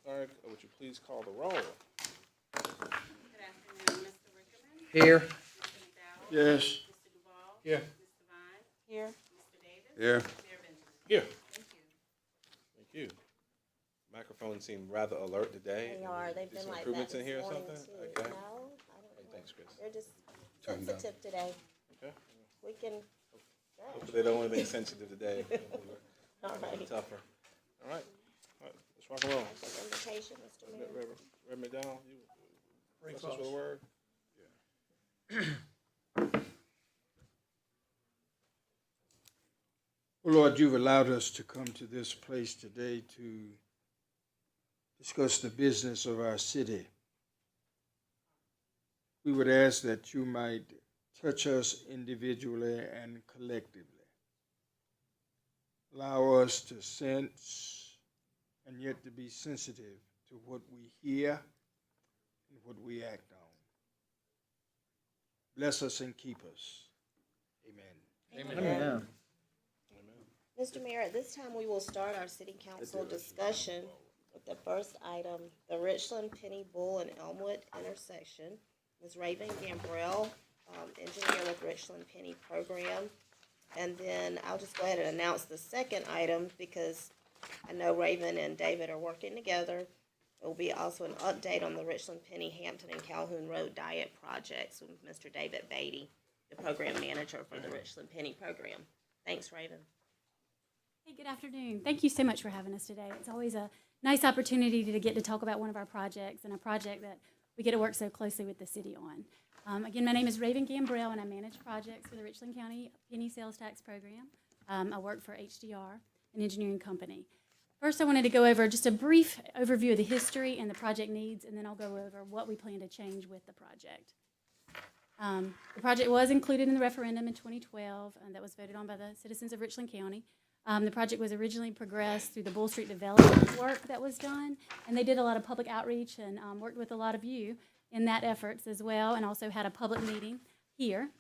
Clerk, would you please call the roll? Good afternoon, Mr. Rickerman, Here. Mr. McDowell, Yes. Mr. Duval, Here. Mr. Vine, Here. Mr. Davis, Here. Mayor Benjamin. Here. Thank you. Thank you. Microphones seem rather alert today. They are. They've Do been some like that improvements in this here or morning something? too. Okay. No, I don't Hey, know. thanks, Chris. They're just Turned up. sensitive today. Okay. We can. Hopefully they don't want to be sensitive today. All right. Tougher. All right. All right. Let's rock and roll. Invitation, Mr. Mayor. Reverend McDowell, you bless us with a word? Well, Lord, you've allowed us to come to this place today to discuss the business of our city. We would ask that you might touch us individually and collectively. Allow us to sense and yet to be sensitive to what we hear and what we act on. Bless us and keep us. Amen. Amen. Mr. Mayor, at this time, we will start our city council discussion with the first item, the Richland, Penny Bull, and Elmwood intersection. Ms. Raven Gambrell, engineer with Richland Penny program. And then I'll just go ahead and announce the second item because I know Raven and David are working together. It will be also an update on the Richland Penny, Hampton, and Calhoun Road Diet projects with Mr. David Beatty, the program manager for the Richland Penny program. Thanks, Raven. Hey, good afternoon. Thank you so much for having us today. It's always a nice opportunity to get to talk about one of our projects and a project that we get to work so closely with the city on. Again, my name is Raven Gambrell, and I manage projects for the Richland County Penny Sales Tax Program. I work for HDR, an engineering company. First, I wanted to go over just a brief overview of the history and the project needs, and then I'll go over what we plan to change with the project. The project was included in the referendum in 2012, and that was voted on by the citizens of Richland County. The project was originally progressed through the Bull Street development work that was done, and they did a lot of public outreach and worked with a lot of you in that efforts as well, and also had a public meeting here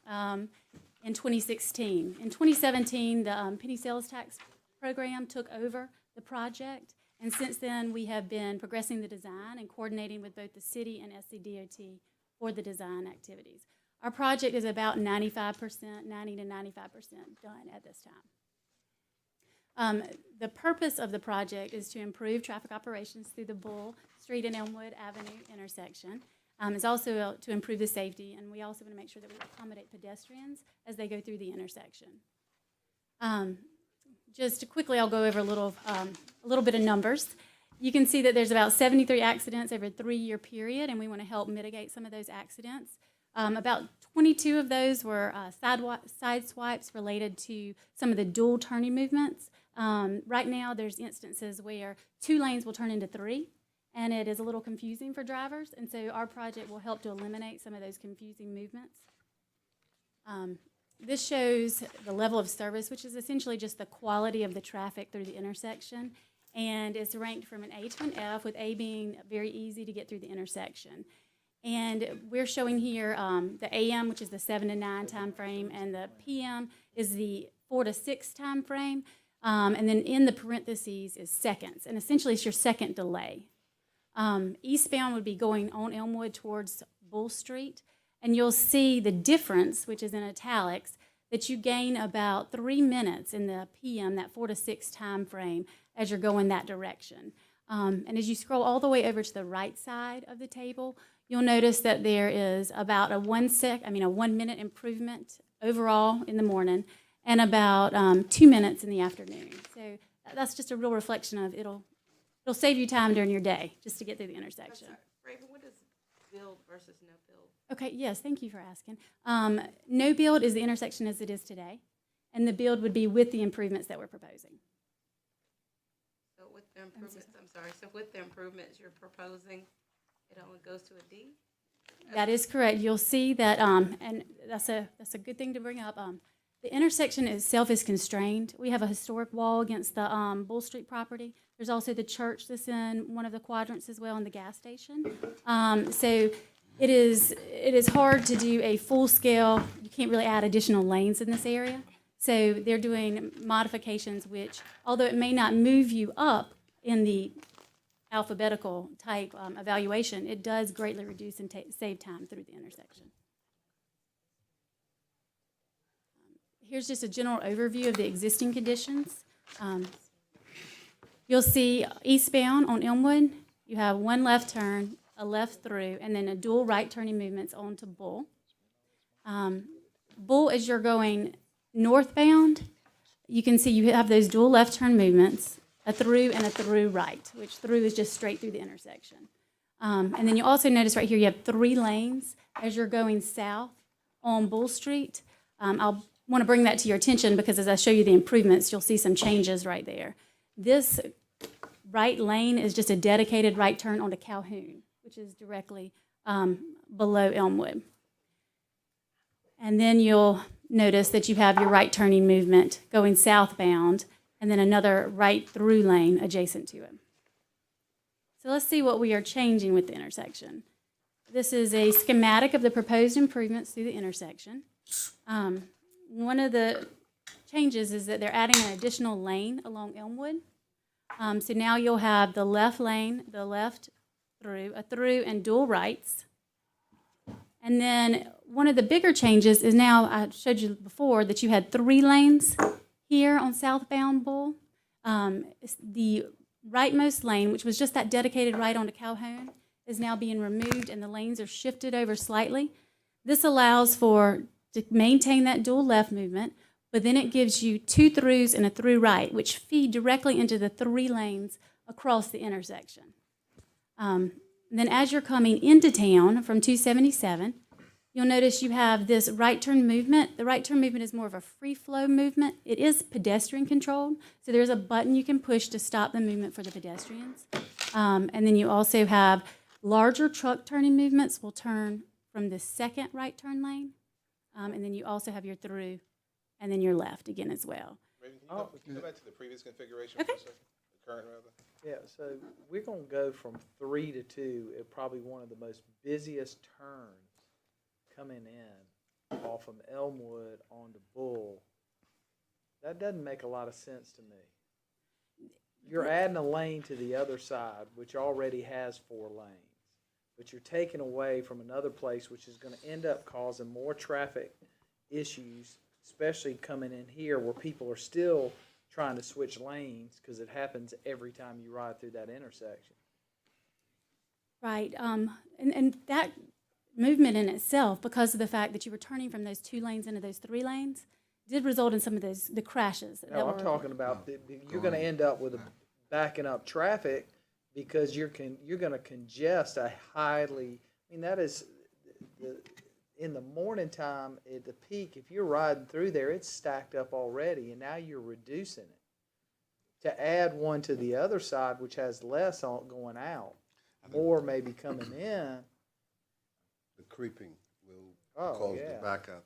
in 2016. In 2017, the Penny Sales Tax Program took over the project, and since then we have been progressing the design and coordinating with both the city and SCDOT for the design activities. Our project is about 95%, 90 to 95% done at this time. The purpose of the project is to improve traffic operations through the Bull Street and Elmwood Avenue intersection. It's also to improve the safety, and we also want to make sure that we accommodate pedestrians as they go through the intersection. Just quickly, I'll go over a little bit of numbers. You can see that there's about 73 accidents over a 3-year period, and we want to help mitigate some of those accidents. About 22 of those were side swipes related to some of the dual turning movements. Right now, there's instances where 2 lanes will turn into 3, and it is a little confusing for drivers, and so our project will help to eliminate some of those confusing movements. This shows the level of service, which is essentially just the quality of the traffic through the intersection, and it's ranked from an A to an F, with A being very easy to get through the intersection. And we're showing here the AM, which is the 7 to 9 time frame, and the PM is the 4 to 6 time frame. And then in the parentheses is seconds, and essentially it's your second delay. Eastbound would be going on Elmwood towards Bull Street, and you'll see the difference, which is in italics, that you gain about 3 minutes in the PM, that 4 to 6 time frame, as you're going that direction. And as you scroll all the way over to the right side of the table, you'll notice that there is about a 1 minute improvement overall in the morning, and about 2 minutes in the afternoon. So that's just a real reflection of it'll save you time during your day just to get through the intersection. Raven, what is build versus no build? Okay, yes, thank you for asking. No build is the intersection as it is today, and the build would be with the improvements that we're proposing. So with the improvements, so with the improvements you're proposing, it only goes to a D? That is correct. You'll see that, and that's a good thing to bring up. The intersection itself is constrained. We have a historic wall against the Bull Street property. There's also the church that's in one of the quadrants as well, and the gas station. So it is hard to do a full scale. You can't really add additional lanes in this area. So they're doing modifications which, although it may not move you up in the alphabetical type evaluation, it does greatly reduce and save time through the intersection. Here's just a general overview of the existing conditions. You'll see eastbound on Elmwood, you have one left turn, a left through, and then a dual right turning movements onto Bull. Bull, as you're going northbound, you can see you have those dual left turn movements, a through and a through right, which through is just straight through the intersection. And then you also notice right here you have 3 lanes as you're going south on Bull Street. I'll want to bring that to your attention because as I show you the improvements, you'll see some changes right there. This right lane is just a dedicated right turn onto Calhoun, which is directly below Elmwood. And then you'll notice that you have your right turning movement going southbound and then another right through lane adjacent to it. So let's see what we are changing with the intersection. This is a schematic of the proposed improvements through the intersection. One of the changes is that they're adding an additional lane along Elmwood. So now you'll have the left lane, the left through, a through, and dual rights. And then one of the bigger changes is now, I showed you before that you had 3 lanes here on southbound Bull. The rightmost lane, which was just that dedicated right onto Calhoun, is now being removed and the lanes are shifted over slightly. This allows to maintain that dual left movement, but then it gives you 2 throughs and a through right, which feed directly into the 3 lanes across the intersection. Then as you're coming into town from 277, you'll notice you have this right turn movement. The right turn movement is more of a free flow movement. It is pedestrian controlled, so there's a button you can push to stop the movement for the pedestrians. And then you also have larger truck turning movements will turn from the second right turn lane. And then you also have your through and then your left again as well. Raven, can you go back to the previous configuration Okay. for a second? The current, rather? Yeah, so we're gonna go from 3 to 2 at probably one of the most busiest turns coming in off from Elmwood onto Bull. That doesn't make a lot of sense to me. You're adding a lane to the other side, which already has 4 lanes, but you're taking away from another place, which is gonna end up causing more traffic issues, especially coming in here where people are still trying to switch lanes because it happens every time you ride through that intersection. Right, and that movement in itself, because of the fact that you were turning from those 2 lanes into those 3 lanes, did result in some of the crashes. that No, I'm were- talking about you're going to end up with backing up traffic because you're going to congest a highly. I mean, that is in the morning time at the peak. If you're riding through there, it's stacked up already, and now you're reducing it. To add one to the other side, which has less going out, more maybe coming in. The creeping will Oh, cause yeah. the backup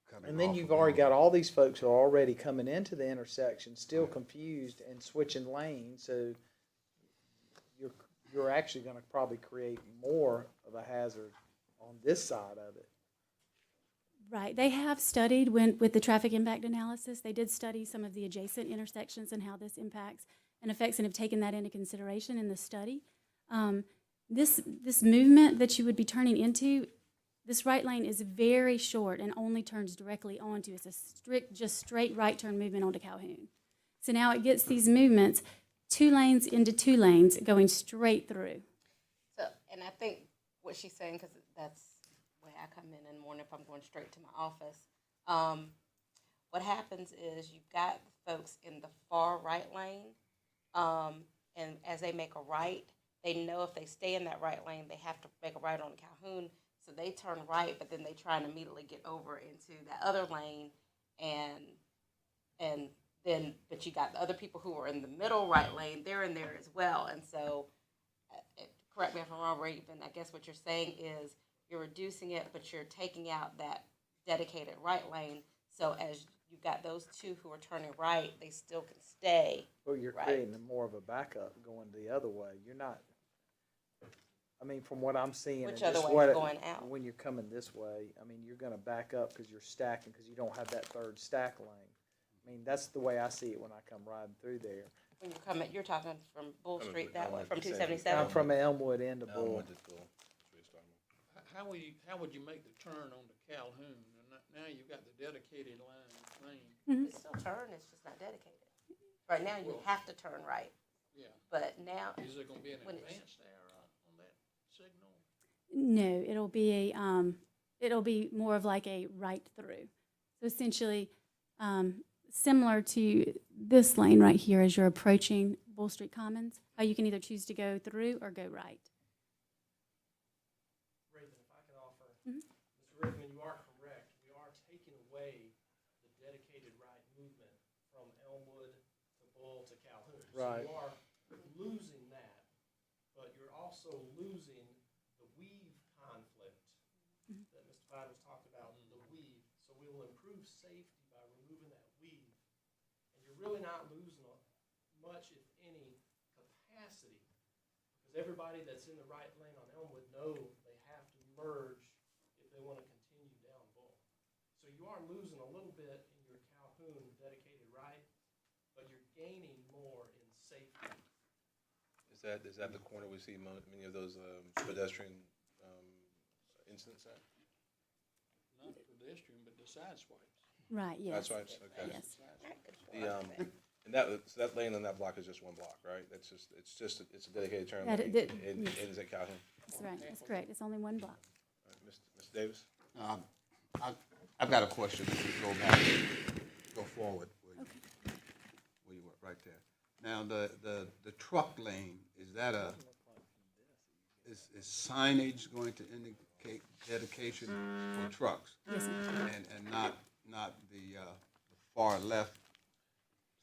coming And then off you've of already Elm. got all these folks who are already coming into the intersection, still confused and switching lanes. So you're actually going to probably create more of a hazard on this side of it. Right, they have studied with the traffic impact analysis, they did study some of the adjacent intersections and how this impacts and affects and have taken that into consideration in the study. This movement that you would be turning into, this right lane is very short and only turns directly onto. It's a strict, just straight right turn movement onto Calhoun. So now it gets these movements, 2 lanes into 2 lanes going straight through. So, and I think what she's saying, because that's the way I come in the morning if I'm going straight to my office. What happens is you've got folks in the far right lane, and as they make a right, they know if they stay in that right lane, they have to make a right on Calhoun. So they turn right, but then they try and immediately get over into that other lane, and then, but you got the other people who are in the middle right lane, they're in there as well. And so, correct me if I'm wrong, Raven, I guess what you're saying is you're reducing it, but you're taking out that dedicated right lane. So as you've got those 2 who are turning right, they still can stay. Well, you're Right. creating more of a backup going the other way. You're not. I mean, from what I'm seeing, Which and other just way what is going out? when you're coming this way, I mean, you're going to back up because you're stacking because you don't have that third stack lane. I mean, that's the way I see it when I come riding through there. When you're coming, you're talking from Bull Coming Street from that way, Elmwood from to two Sandy. seventy-seven? I'm from Elmwood into Bull. Elmwood is cool. That's where you start. How would you make the turn on the Calhoun? And now you've got the dedicated lane. It's still turn, it's just not dedicated. Right now, you have to turn right, Yeah. but now, Is there gonna be an When it's- advanced there on that signal? No, it'll be more of like a right through. So essentially, similar to this lane right here as you're approaching Bull Street Commons, how you can either choose to go through or go right. Raven, if I could offer, Mhm. Mr. Rickman, you are correct. We are taking away the dedicated right movement from Elmwood to Bull to Calhoun. Right. So you are losing that, but you're also losing the weave conflict that Mr. Biden was talking about, the weave. So we will improve safety by removing that weave. And you're really not losing much, if any, capacity. Because everybody that's in the right lane on Elmwood know they have to merge if they want to continue down Bull. So you are losing a little bit in your Calhoun dedicated right, but you're gaining more in safety. Is that the corner we see many of those pedestrian incidents at? Not pedestrian, but the side swipes. Right, yes. That's right, okay. Yes. And so that lane on that block is just one block, right? It's a dedicated turn That- lane. that- And yes. is it Calhoun? That's right, that's correct. It's only one block. All right, Mr. Davis? I've got a question. Go forward. Where you were, right there. Now, the truck lane, is that is signage going to indicate dedication for trucks? Yes, sir. And not the far left,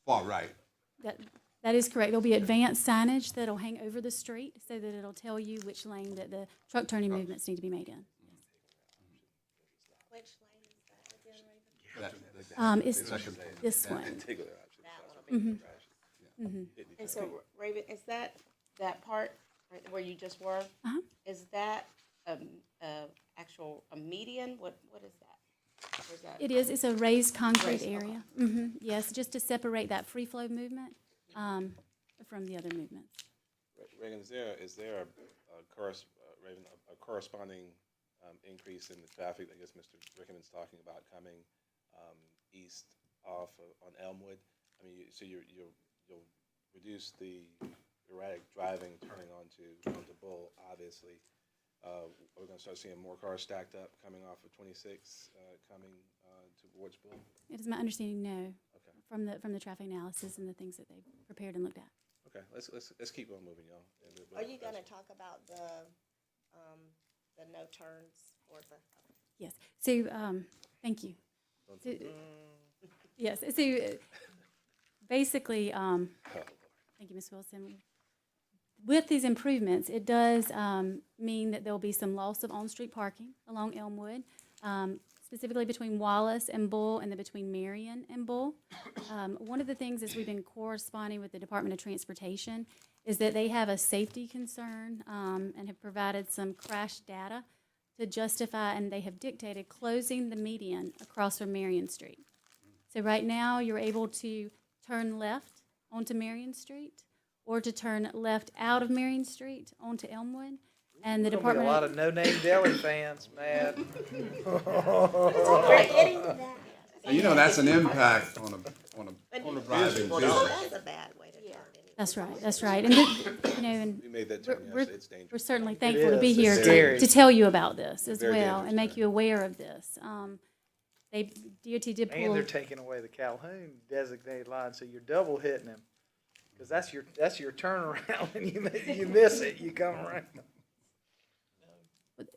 far right? That is correct. There'll be advanced signage that'll hang over the street so that it'll tell you which lane that the truck turning movements need to be made in. Which lane is that again, Raven? It's Second. this one. Particular option. That one will be. and so, Raven, is that part right where you just were? Uh-huh. Is that a median? What is that? Or is that? It is, it's a raised concrete Raised, okay. area. Yes, just to separate that free flow movement from the other movements. Reagan, is there a corresponding increase in the traffic? I guess Mr. Rickman's talking about coming east off on Elmwood. I mean, so you'll reduce the erratic driving turning onto Bull, obviously. We're going to start seeing more cars stacked up coming off of 26, coming towards Bull. It is my understanding, no, Okay. from the traffic analysis and the things that they've prepared and looked at. Okay. Let's keep on moving, y'all. And we'll- Are you gonna talk about the no turns for the? Yes, so, thank you. So, yes, so basically, thank you, Ms. Wilson. With these improvements, it does mean that there'll be some loss of on-street parking along Elmwood, specifically between Wallace and Bull and then between Marion and Bull. One of the things is we've been corresponding with the Department of Transportation is that they have a safety concern and have provided some crash data to justify, and they have dictated closing the median across from Marion Street. So right now, you're able to turn left onto Marion Street or to turn left out of Marion Street onto Elmwood. And the There'll be a Department lot of no-name deli fans mad. We're hitting that. You know, that's an impact on a driving Well, business. that's a bad way to turn anyway. That's right. And, and We made that turn we're, yesterday. It's we're dangerous. certainly thankful to be is. here It's scary. to tell you about this as Very well dangerous and make turn. you aware of this. DOT did And pull, they're taking away the Calhoun designated line, so you're double hitting them. Because that's your turnaround, and you miss it, you come around. They'd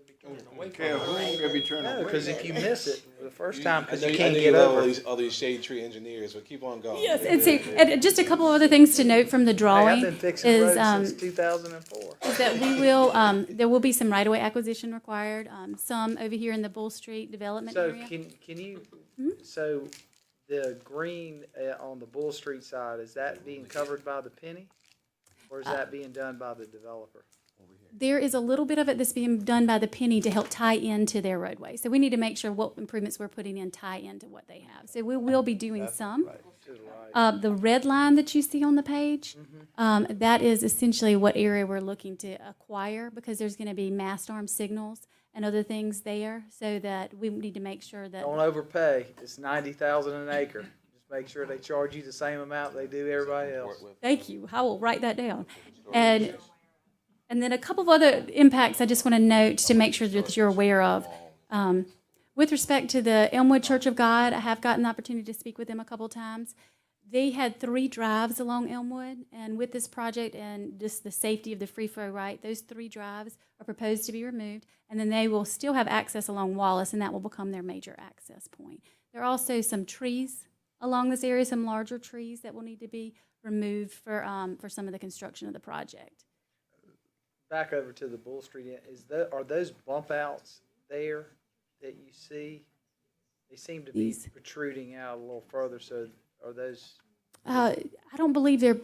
be turning away from Calhoun could be turning No, away. because if you miss it the first time, because I you know can't you get love over. all these shade tree engineers, but keep on going. yes, and so and just a couple of other things to note from the Hey, drawing I've been fixing is, roads since 2004. is that we will, there will be some right-of-way acquisition required, some over here in the Bull Street development So area. can you, so the green on the Bull Street side, is that being covered by the penny? Or is that being done by the developer? There is a little bit of it that's being done by the penny to help tie into their roadway. So we need to make sure what improvements we're putting in tie into what they have. So we will be doing some. To the right. The red line that you see on the page, that is essentially what area we're looking to acquire, because there's going to be mast arm signals and other things there, so that we need to make sure that. Don't overpay. It's 90,000 an acre. Just make sure they charge you the same amount they do everybody else. Thank you. I will write that down. And then a couple of other impacts I just want to note to make sure that you're aware of. With respect to the Elmwood Church of God, I have gotten the opportunity to speak with them a couple of times. They had 3 drives along Elmwood, and with this project and just the safety of the free flow right, those 3 drives are proposed to be removed, and then they will still have access along Wallace, and that will become their major access point. There are also some trees along this area, some larger trees that will need to be removed for some of the construction of the project. Back over to the Bull Street, are those bump outs there that you see? They seem to be These. protruding out a little further, so are those? I don't believe there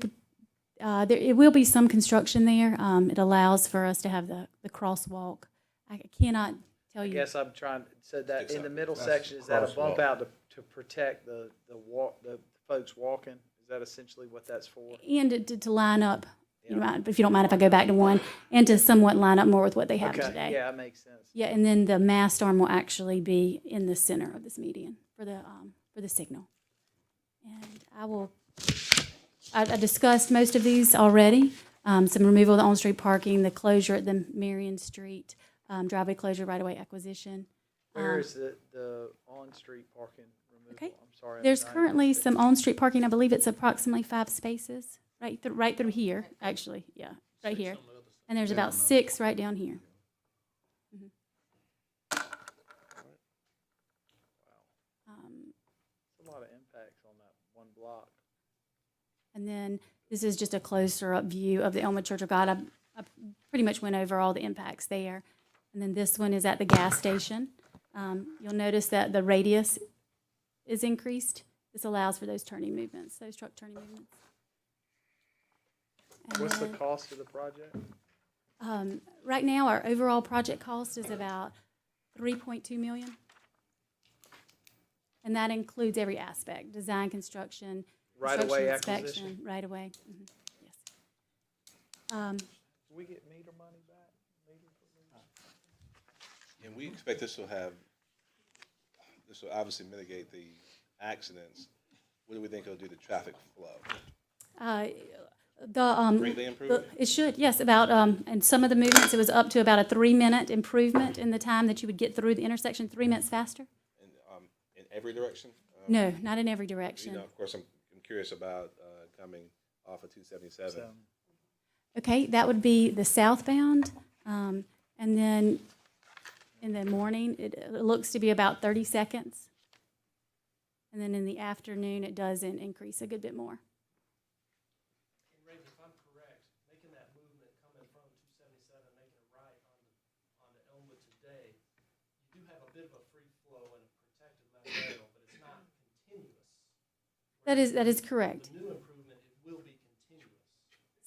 it will be some construction there. It allows for us to have the crosswalk. I cannot tell I you. guess I'm trying, so that It's in the a- middle that's section, is that a bump crosswalk. out to protect the folks walking? Is that essentially what that's for? And to line up, if you don't mind if I go back to one, and to somewhat line up more with what they have Okay, today. yeah, that makes sense. Yeah, and then the mast arm will actually be in the center of this median for the signal. And I discussed most of these already. Some removal of the on-street parking, the closure at the Marion Street, driveway closure, right-of-way acquisition. Where is the on-street parking removal? Okay. I'm sorry. There's I currently missed it. some on-street parking. I believe it's approximately 5 spaces, right through here, actually. Yeah, right here. And there's about 6 right down here. There's a lot of impacts on that one block. And then this is just a closer up view of the Elmwood Church of God. I pretty much went over all the impacts there. And then this one is at the gas station. You'll notice that the radius is increased. This allows for those turning movements, those truck turning movements. And What's the then, cost of the project? right now, our overall project cost is about $3.2 million. And that includes every aspect: design, construction, Right-of-way construction, acquisition? inspection, right-of-way. Yes. Do we get meter money back? And we expect this will obviously mitigate the accidents. What do we think it'll do to traffic flow? Greatly improve? It should, yes, about, and some of the movements, it was up to about a 3-minute improvement in the time that you would get through the intersection, 3 minutes faster. In every direction? No, not in every You direction. know, of course, I'm curious about coming off of 277. So, Okay, that would be the southbound, and then in the morning, it looks to be about 30 seconds. And then in the afternoon, it does increase a good bit more. Raven, if I'm correct, making that movement coming from 277, making a right onto Elmwood today, you do have a bit of a free flow and a protected left rail, but it's not continuous. That is correct. The new improvement, it will be continuous.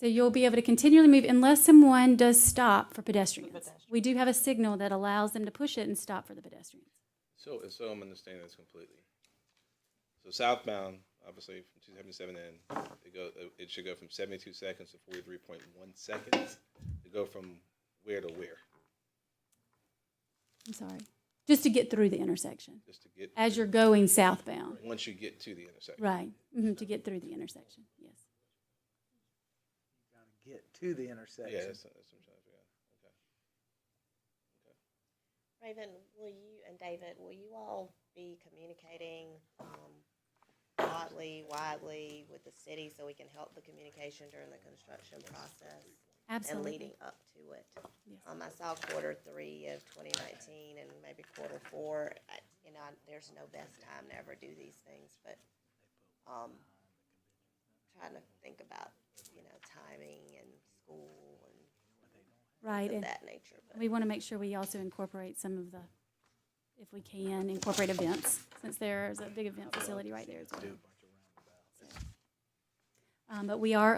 So you'll be able to continually move unless someone does stop for pedestrians. We do have a signal that allows them to push it and stop for the pedestrians. So I'm understanding this completely. So southbound, obviously from 277 in, it should go from 72 seconds to 43.1 seconds. To go from where to where? I'm sorry. Just to get through the intersection, Just to get, as you're going southbound. once you get to the intersection. Right, to get through the intersection, yes. get to the intersection. Yeah, that's what I'm trying to figure out. Raven, will you and David, will you all be communicating widely with the city so we can help the communication during the construction process and Absolutely. leading up to it? Yes. I saw Q3 of 2019 and maybe Q4. There's no best time to ever do these things, but trying to think about timing and school and Right, things of and that nature. But we want to make sure we also incorporate some of the, if we can, incorporate events, since there's a big event facility right there as well. But we are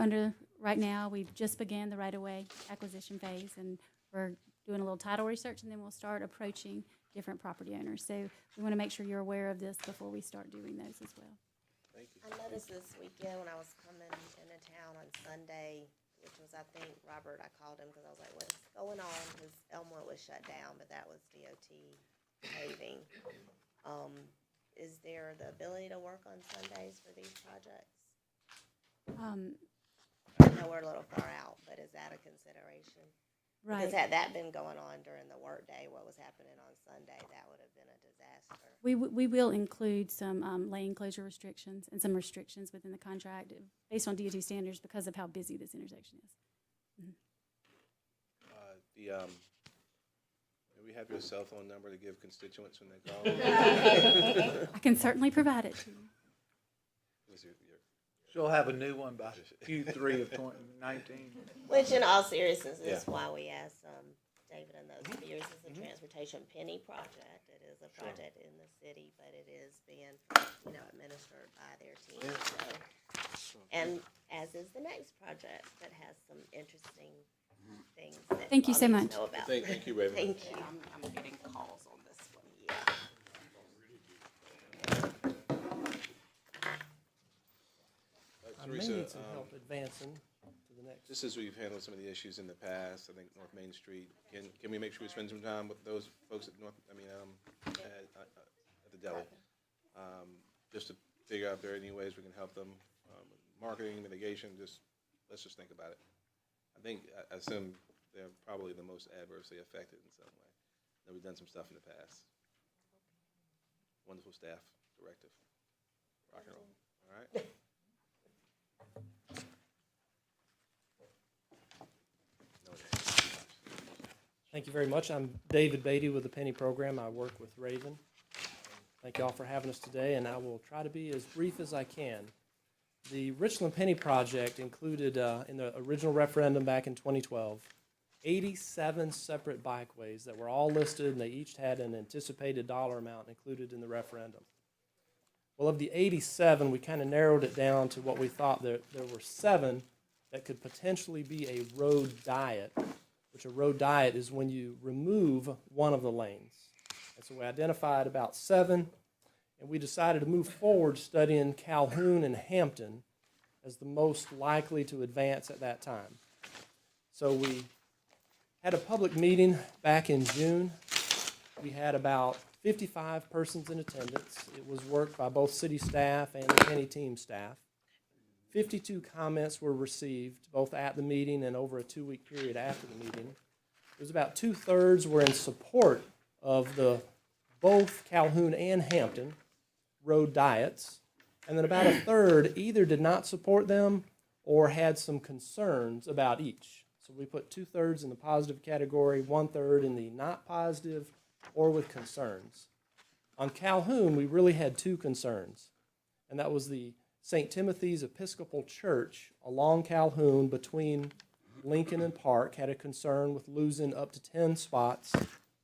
right now, we've just began the right-of-way acquisition phase, and we're doing a little title research, and then we'll start approaching different property owners. So we want to make sure you're aware of this before we start doing those as well. Thank you. I noticed this weekend when I was coming into town on Sunday, which was, I think, Robert, I called him because I was like, what's going on? Because Elmwood was shut down, but that was DOT paving. Is there the ability to work on Sundays for these projects? I know we're a little far out, but is that a consideration? Right. Because had that been going on during the workday, what was happening on Sunday, that would have been a disaster. We will include some lane closure restrictions and some restrictions within the contract based on DOT standards because of how busy this intersection is. We have your cell phone number to give constituents when they call. I can certainly provide it to you. She'll have a new one by Q3 of 2019. Which, in all seriousness, Yeah. is why we asked David and those viewers. It's a transportation penny project. It is a project in the city, but it is being, administered by their team. So. And as is the next project that has some interesting things that Thank you y'all so need to much. know about. Thank you, Raven. Thank you. I'm getting calls on this one. Yeah. I may Teresa, need some help advancing to the next. just as we've handled some of the issues in the past, I think North Main Street, can we make sure we spend some time with those folks at at the deli? Just to figure out if there are any ways we can help them, with marketing, mitigation, let's just think about it. I assume they're probably the most adversely affected in some way. We've done some stuff in the past. Wonderful staff, directive, rock and roll, all right? Thank you very much. I'm David Beatty with the Penny Program. I work with Raven. Thank you all for having us today, and I will try to be as brief as I can. The Richland Penny Project included, in the original referendum back in 2012, 87 separate bikeways that were all listed, and they each had an anticipated dollar amount included in the referendum. Well, of the 87, we kind of narrowed it down to what we thought there were 7 that could potentially be a road diet, which a road diet is when you remove one of the lanes. And so we identified about 7, and we decided to move forward studying Calhoun and Hampton as the most likely to advance at that time. So we had a public meeting back in June. We had about 55 persons in attendance. It was worked by both city staff and the Penny team staff. 52 comments were received, both at the meeting and over a 2-week period after the meeting. It was about 2/3 were in support of both Calhoun and Hampton road diets, and then about 1/3 either did not support them or had some concerns about each. So we put 2/3 in the positive category, 1/3 in the not positive or with concerns. On Calhoun, we really had 2 concerns, and that was the St. Timothy's Episcopal Church along Calhoun between Lincoln and Park had a concern with losing up to 10 spots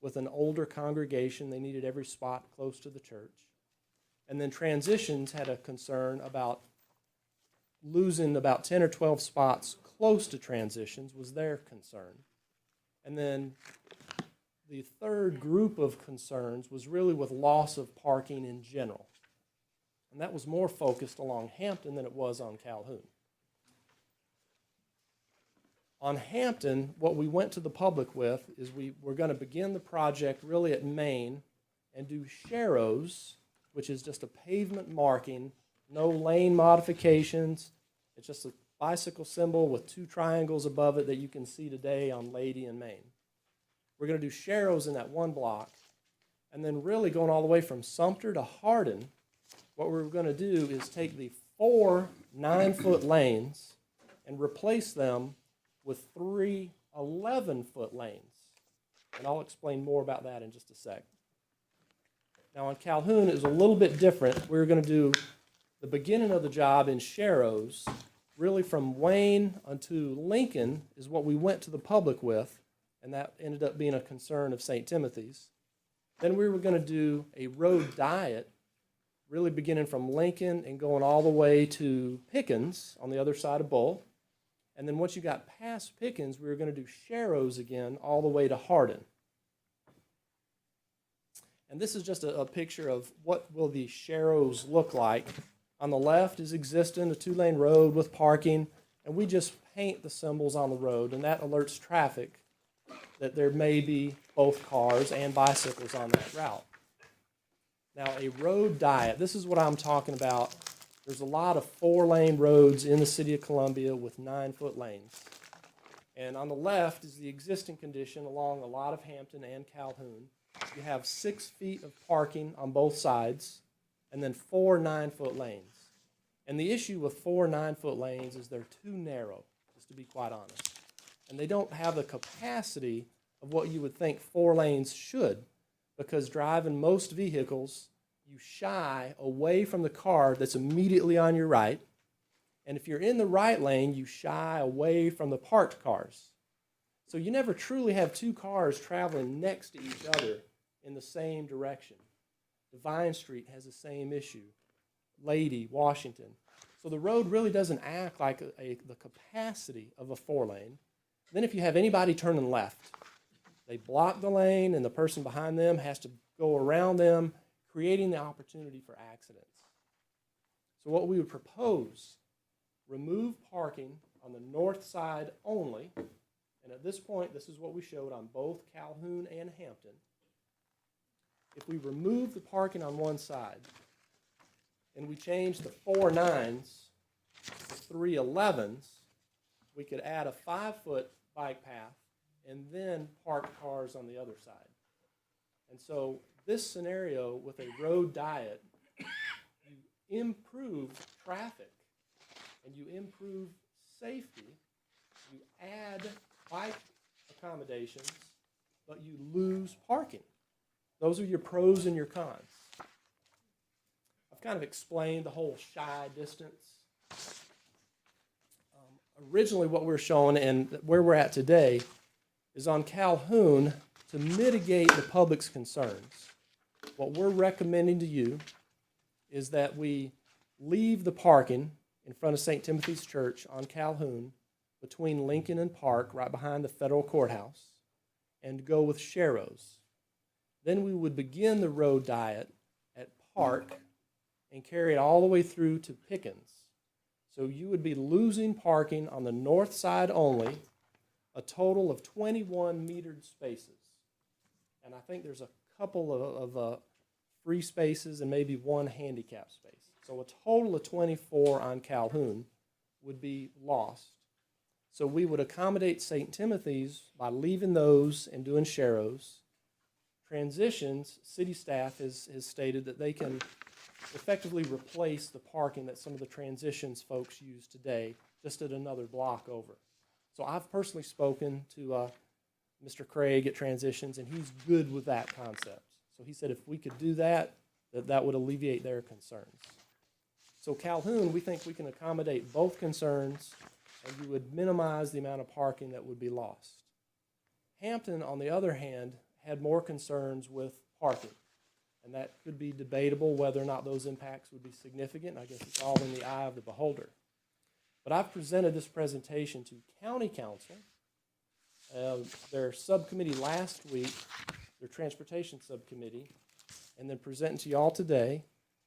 with an older congregation. They needed every spot close to the church. And then Transitions had a concern about losing about 10 or 12 spots close to Transitions was their concern. And then the third group of concerns was really with loss of parking in general. And that was more focused along Hampton than it was on Calhoun. On Hampton, what we went to the public with is we were going to begin the project really at Main and do sharrows, which is just a pavement marking, no lane modifications. It's just a bicycle symbol with 2 triangles above it that you can see today on Lady and Main. We're going to do sharrows in that one block, and then really going all the way from Sumter to Hardin, what we're going to do is take the 4 9-foot lanes and replace them with 3 11-foot lanes. And I'll explain more about that in just a sec. Now on Calhoun, it was a little bit different. We're going to do the beginning of the job in sharrows, really from Wayne unto Lincoln is what we went to the public with, and that ended up being a concern of St. Timothy's. Then we were going to do a road diet, really beginning from Lincoln and going all the way to Pickens on the other side of Bull. And then once you got past Pickens, we were going to do sharrows again all the way to Hardin. And this is just a picture of what will the sharrows look like On the left is existing, a 2-lane road with parking, and we just paint the symbols on the road, and that alerts traffic that there may be both cars and bicycles on that route. Now, a road diet, this is what I'm talking about. There's a lot of 4-lane roads in the city of Columbia with 9-foot lanes. And on the left is the existing condition along a lot of Hampton and Calhoun. You have 6 feet of parking on both sides, and then 4 9-foot lanes. And the issue with 4 9-foot lanes is they're too narrow, just to be quite honest. And they don't have the capacity of what you would think 4 lanes should, because driving most vehicles, you shy away from the car that's immediately on your right. And if you're in the right lane, you shy away from the parked cars. So you never truly have 2 cars traveling next to each other in the same direction. Divine Street has the same issue. Lady, Washington. So the road really doesn't act like the capacity of a 4-lane. Then if you have anybody turning left, they block the lane and the person behind them has to go around them, creating the opportunity for accidents. So what we would propose, remove parking on the north side only, and at this point, this is what we showed on both Calhoun and Hampton. If we remove the parking on one side, and we change the 4 9s to 3 11s, we could add a 5-foot bike path and then park cars on the other side. And so this scenario with a road diet, you improve traffic and you improve safety, you add bike accommodations, but you lose parking. Those are your pros and your cons. I've kind of explained the whole shy distance. Originally what we're showing and where we're at today is on Calhoun to mitigate the public's concerns. What we're recommending to you is that we leave the parking in front of St. Timothy's Church on Calhoun between Lincoln and Park, right behind the federal courthouse, and go with Sharrows. Then we would begin the road diet at Park and carry it all the way through to Pickens. So you would be losing parking on the north side only, a total of 21 metered spaces. And I think there's a couple of free spaces and maybe 1 handicap space. So a total of 24 on Calhoun would be lost. So we would accommodate St. Timothy's by leaving those and doing Sharrows. Transitions, city staff has stated that they can effectively replace the parking that some of the transitions folks use today, just at another block over. So I've personally spoken to Mr. Craig at Transitions, and he's good with that concept. So he said if we could do that, that would alleviate their concerns. So Calhoun, we think we can accommodate both concerns, and you would minimize the amount of parking that would be lost. Hampton, on the other hand, had more concerns with parking. And that could be debatable whether or not those impacts would be significant. I guess it's all in the eye of the beholder. But I've presented this presentation to County Council, their subcommittee last week, their transportation subcommittee, and then presenting to you all today.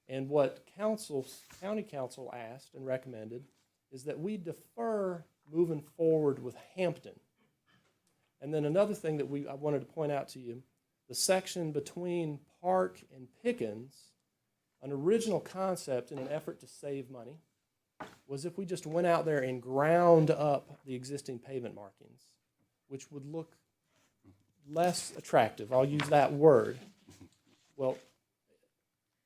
And what County Council asked and recommended is that we defer moving forward with Hampton. And then another thing that I wanted to point out to you, the section between Park and Pickens, an original concept in an effort to save money, was if we just went out there and ground up the existing pavement markings, which would look less attractive. I'll use that word. Well,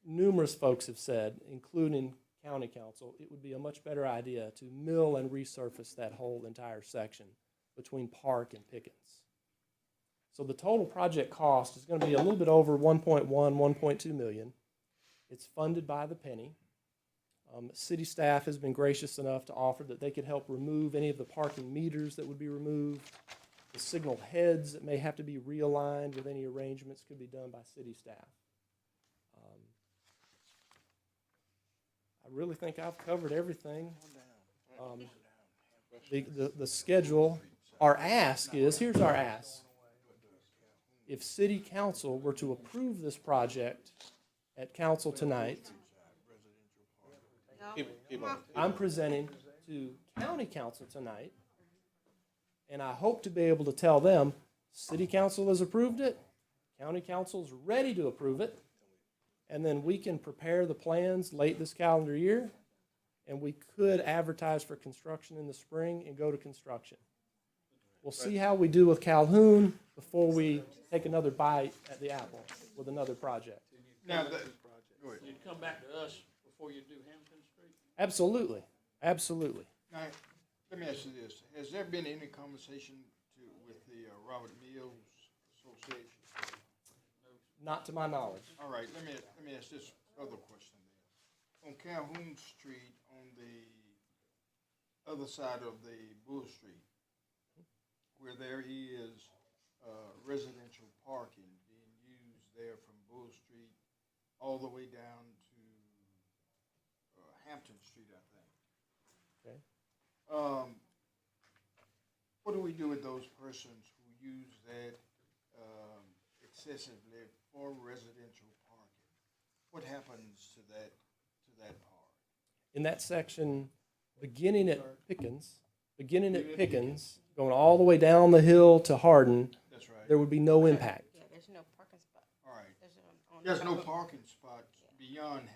numerous folks have said, including County Council, it would be a much better idea to mill and resurface that whole entire section between Park and Pickens. So the total project cost is going to be a little bit over 1.1, 1.2 million. It's funded by the penny. City staff has been gracious enough to offer that they could help remove any of the parking meters that would be removed. The signal heads that may have to be realigned with any arrangements could be done by city staff. I really think I've covered everything. The schedule, our ask is, here's our ask. If City Council were to approve this project at council tonight, Keep on. I'm presenting to county council tonight, and I hope to be able to tell them, city council has approved it, county council's ready to approve it, and then we can prepare the plans late this calendar year, and we could advertise for construction in the spring and go to construction. We'll see how we do with Calhoun before we take another bite at the apple with another project. Now, go ahead. You'd come back to us before you do Hampton Street? Absolutely, absolutely. Now, let me ask you this, has there been any conversation with the Robert Mills Association? Not to my knowledge. All right, let me ask this other question then. On Calhoun Street, on the other side of the Bull Street, where there is residential parking being used there from Bull Street all the way down to Hampton Street, I think. Okay. What do we do with those persons who use that excessively for residential parking? What happens to that part? In that section, beginning at Pickens, going all the way down the hill to Hardin, That's right. there would be no impact. Yeah, there's no parking spot. All right. There's There's no parking spots beyond Hampton.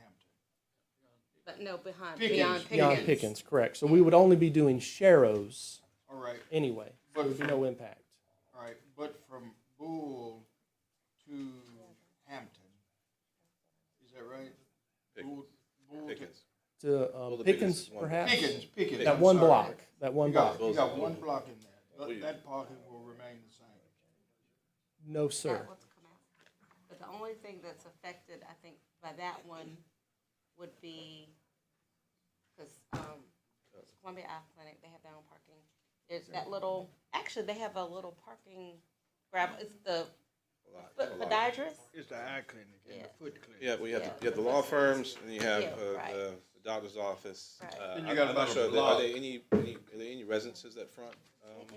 But no, beyond Pickens. Beyond Pickens, correct. So we would only be doing Sharrows All right. anyway. There would be no impact. All right. But from Bull to Hampton, is that right? Pickens. Bull Pickens. To Well, the Pickens, Pickens is one perhaps? Pickens. That I'm one sorry. block, that one You block. got one block in there. Well, But you- that parking will remain the same. No, sir. That one's come out. But the only thing that's affected, I think, by that one would be, because Columbia Eye Clinic, they have their own parking. There's that little, actually, they have a little parking gravel, it's the foot podiatrist. It's the eye clinic and Yeah. the foot clinic. Yeah, we have, Yeah. you have the law firms, and you have Yeah, right. the doctor's office. Right. Then you got I'm not about a sure, are block. there any residences up front?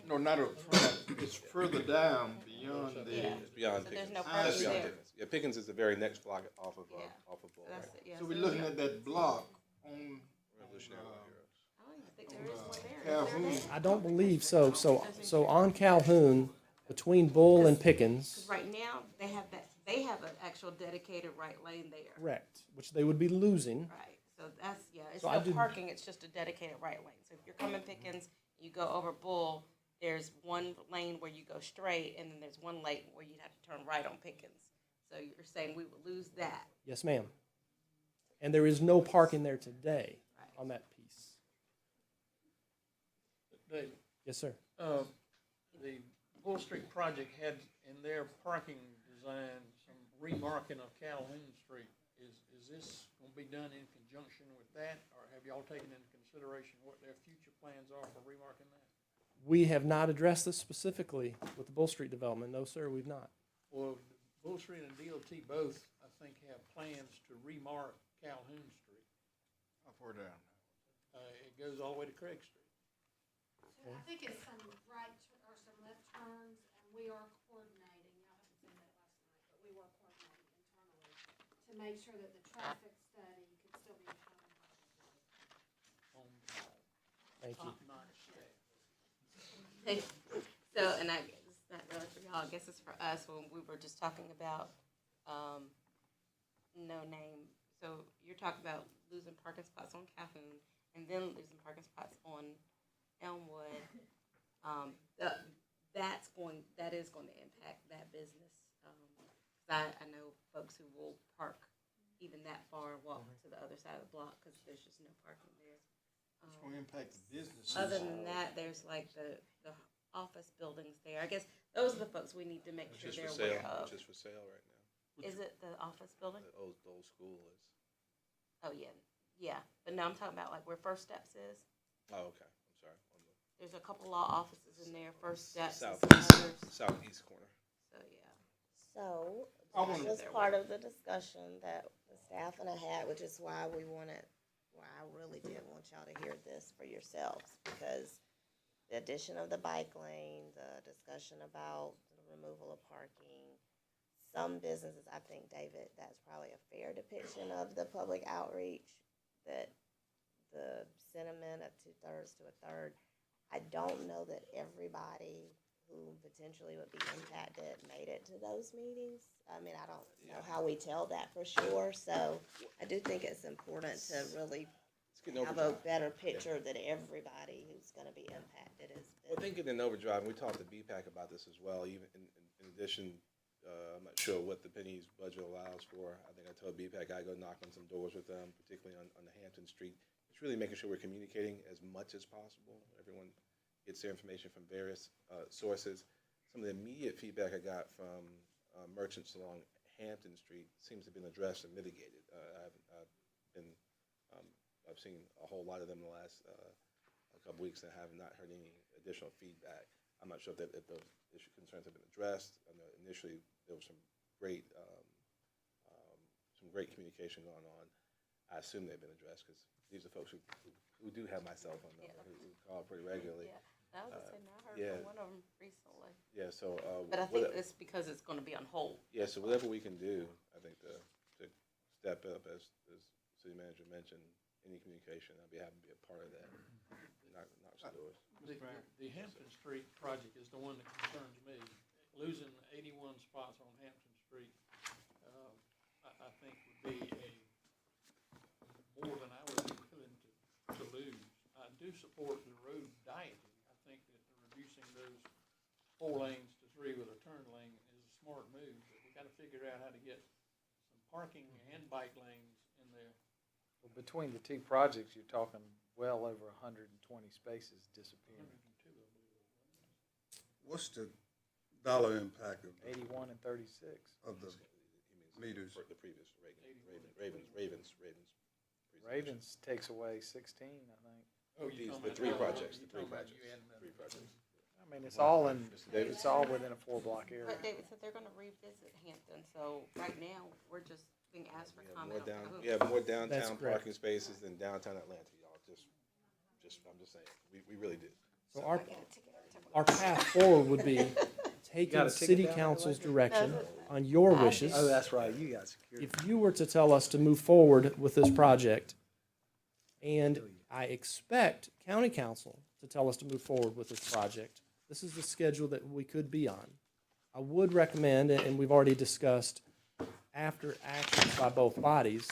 No, not up front. It's further down beyond the. Yeah. It's beyond So there's Pickens. no I parking It's beyond there. Pickens. Yeah, Pickens is the very next block off of, Yeah. off of Bull, That's right? it, yeah. So we're looking at that block on Revolutionary War Heroes. I don't even think there is one there. Is there Calhoun. there? I don't believe so. So on Calhoun, between Bull and Pickens, Right now, they have an actual dedicated right lane there. correct, which they would be losing. Right, so that's, yeah, it's So I no didn't- parking, it's just a dedicated right lane. So if you're coming Pickens, you go over Bull, there's one lane where you go straight, and then there's one lane where you'd have to turn right on Pickens. So you're saying we would lose that. Yes, ma'am. And there is no parking there today Right. on that piece. David, Yes, sir. the Bull Street project had in their parking design some remarking of Calhoun Street. Is this gonna be done in conjunction with that, or have y'all taken into consideration what their future plans are for remarking that? We have not addressed this specifically with the Bull Street development. No, sir, we've not. Well, Bull Street and DOT both, I think, have plans to remark Calhoun Street. How far down? It goes all the way to Craig Street. I think it's some right or some left turns, and we are coordinating, I haven't seen that last night, but we were coordinating internally to make sure that the traffic study could still be done. On the ball. Thank you. Top-notch staff. So, and it's not really for y'all, I guess it's for us, when we were just talking about, no name. So you're talking about losing parking spots on Calhoun, and then losing parking spots on Elmwood. That is going to impact that business. I know folks who will park even that far and walk to the other side of the block, because there's just no parking there. It's gonna impact the businesses. Other than that, there's like the office buildings there. I guess those are the folks we need to make Which sure is for they're sale, aware of. which is for sale right now. Is it the office building? The old school is. Oh, yeah, yeah. But no, I'm talking about like where First Steps is. Oh, okay, I'm sorry. On the There's a couple law offices in there, First Steps and southeast, some others. southeast corner. So, yeah. So, I that wanna- was part of the discussion that the staff and I had, which is why I really did want y'all to hear this for yourselves, because the addition of the bike lane, the discussion about the removal of parking, some businesses, I think, David, that's probably a fair depiction of the public outreach that the sentiment of 2/3 to a third. I don't know that everybody who potentially would be impacted made it to those meetings. I mean, I don't know how we tell that for sure, so I do think it's important to really It's getting have a overdrive. better picture that everybody who's gonna be impacted is. Well, thinking in overdrive, and we talked to BPAC about this as well, even in addition, I'm not sure what the pennies budget allows for. I think I told BPAC I go knock on some doors with them, particularly on the Hampton Street. It's really making sure we're communicating as much as possible. Everyone gets their information from various sources. Some of the immediate feedback I got from merchants along Hampton Street seems to have been addressed and mitigated. I've seen a whole lot of them in the last a couple weeks and have not heard any additional feedback. I'm not sure if those issue concerns have been addressed. I know initially there was some great communication going on. I assume they've been addressed because these are folks who do have my cell phone number, who call pretty regularly. Yeah, I was just saying, I heard yeah. from one of them recently. Yeah, so. But I think it's because it's gonna be on hold. Yeah, so whatever we can do, I think to step up, as city manager mentioned, any communication, I'd be happy to be a part of that. Knock some doors. The Hampton Street project is the one that concerns me. Losing 81 spots on Hampton Street, I think would be more than I would be willing to lose. I do support the road dieting. I think that reducing those 4 lanes to 3 with a turn lane is a smart move, but we gotta figure out how to get some parking and bike lanes in there. Well, between the two projects, you're talking well over 120 spaces disappearing. 102, I believe. What's the dollar impact of 81 and 36. the meters? The previous Ravens. Ravens takes away 16, I think. Oh, you're talking The about three the- projects, you're the three talking about projects, you adding that three up. projects. I mean, it's all Mr. Davis? it's all within a 4-block area. But David said they're gonna revisit Hampton, so right now, we're just being asked for We have comment. we have more downtown That's correct. parking spaces than downtown Atlanta, y'all. I'm just saying, we really do. So I our, get a ticket every time. our path forward would be got taking a ticket city down there council's later? direction on your I wishes. do. Oh, that's right, you got security. If you were to tell us to move forward with this project, and I expect county council to tell us to move forward with this project, this is the schedule that we could be on. I would recommend, and we've already discussed, after actions by both bodies,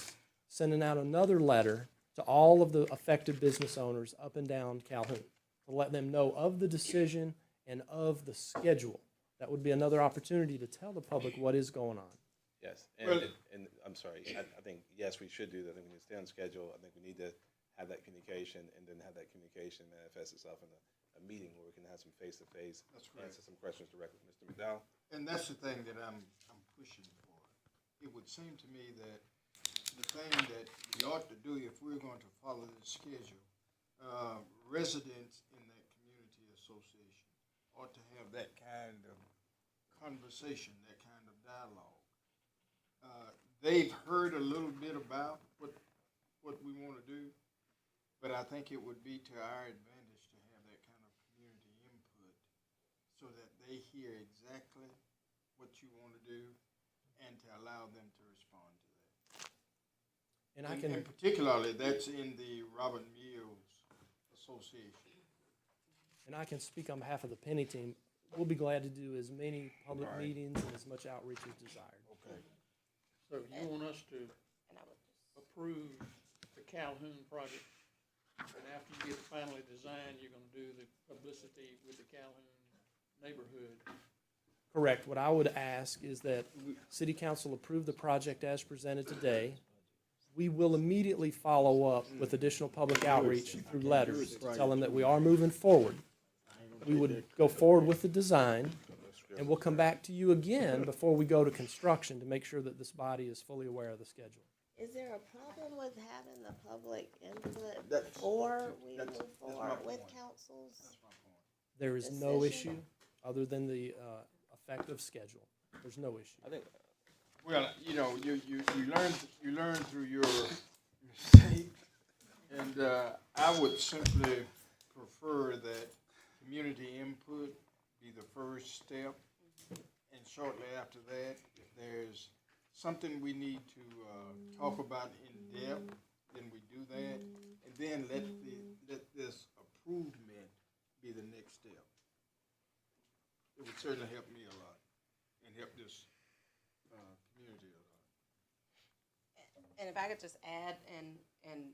sending out another letter to all of the affected business owners up and down Calhoun, to let them know of the decision and of the schedule. That would be another opportunity to tell the public what is going on. Yes, Well- and I'm sorry, I think, yes, we should do that. I think we need to stay on schedule. I think we need to have that communication and then have that communication manifest itself in a meeting where we can have some face-to-face, That's correct. answer some questions directly. Mr. McDowell? And that's the thing that I'm pushing for. It would seem to me that the thing that we ought to do if we're going to follow this schedule, residents in that community association ought to have that kind of conversation, that kind of dialogue. They've heard a little bit about what we want to do, but I think it would be to our advantage to have that kind of community input so that they hear exactly what you want to do and to allow them to respond to that. And I And can, particularly, that's in the Robert Mills Association. and I can speak on behalf of the Penny team. We'll be glad to do as many public meetings and as much outreach as desired. Okay. So you want us to And I would just, approve the Calhoun project, and after you get it finally designed, you're gonna do the publicity with the Calhoun neighborhood. Correct. What I would ask is that city council approve the project as presented today. We will immediately follow up with additional public outreach through letters to tell them that we are moving forward. We would go forward with the design, and we'll come back to you again before we go to construction to make sure that this body is fully aware of the schedule. Is there a problem with having the public input That's- before we that's- move that's my forward with point. councils? That's my point. There is no Decision. issue other tn the effective schedule. There's no issue. I think, Well, you know, you learn through your mistake, and I would simply prefer that community input be the first step, and shortly after that, if there's something we need to talk about in depth, then we do that, and then let this improvement be the next step. It would certainly help me a lot, and help this, community a lot. And if I could just add, and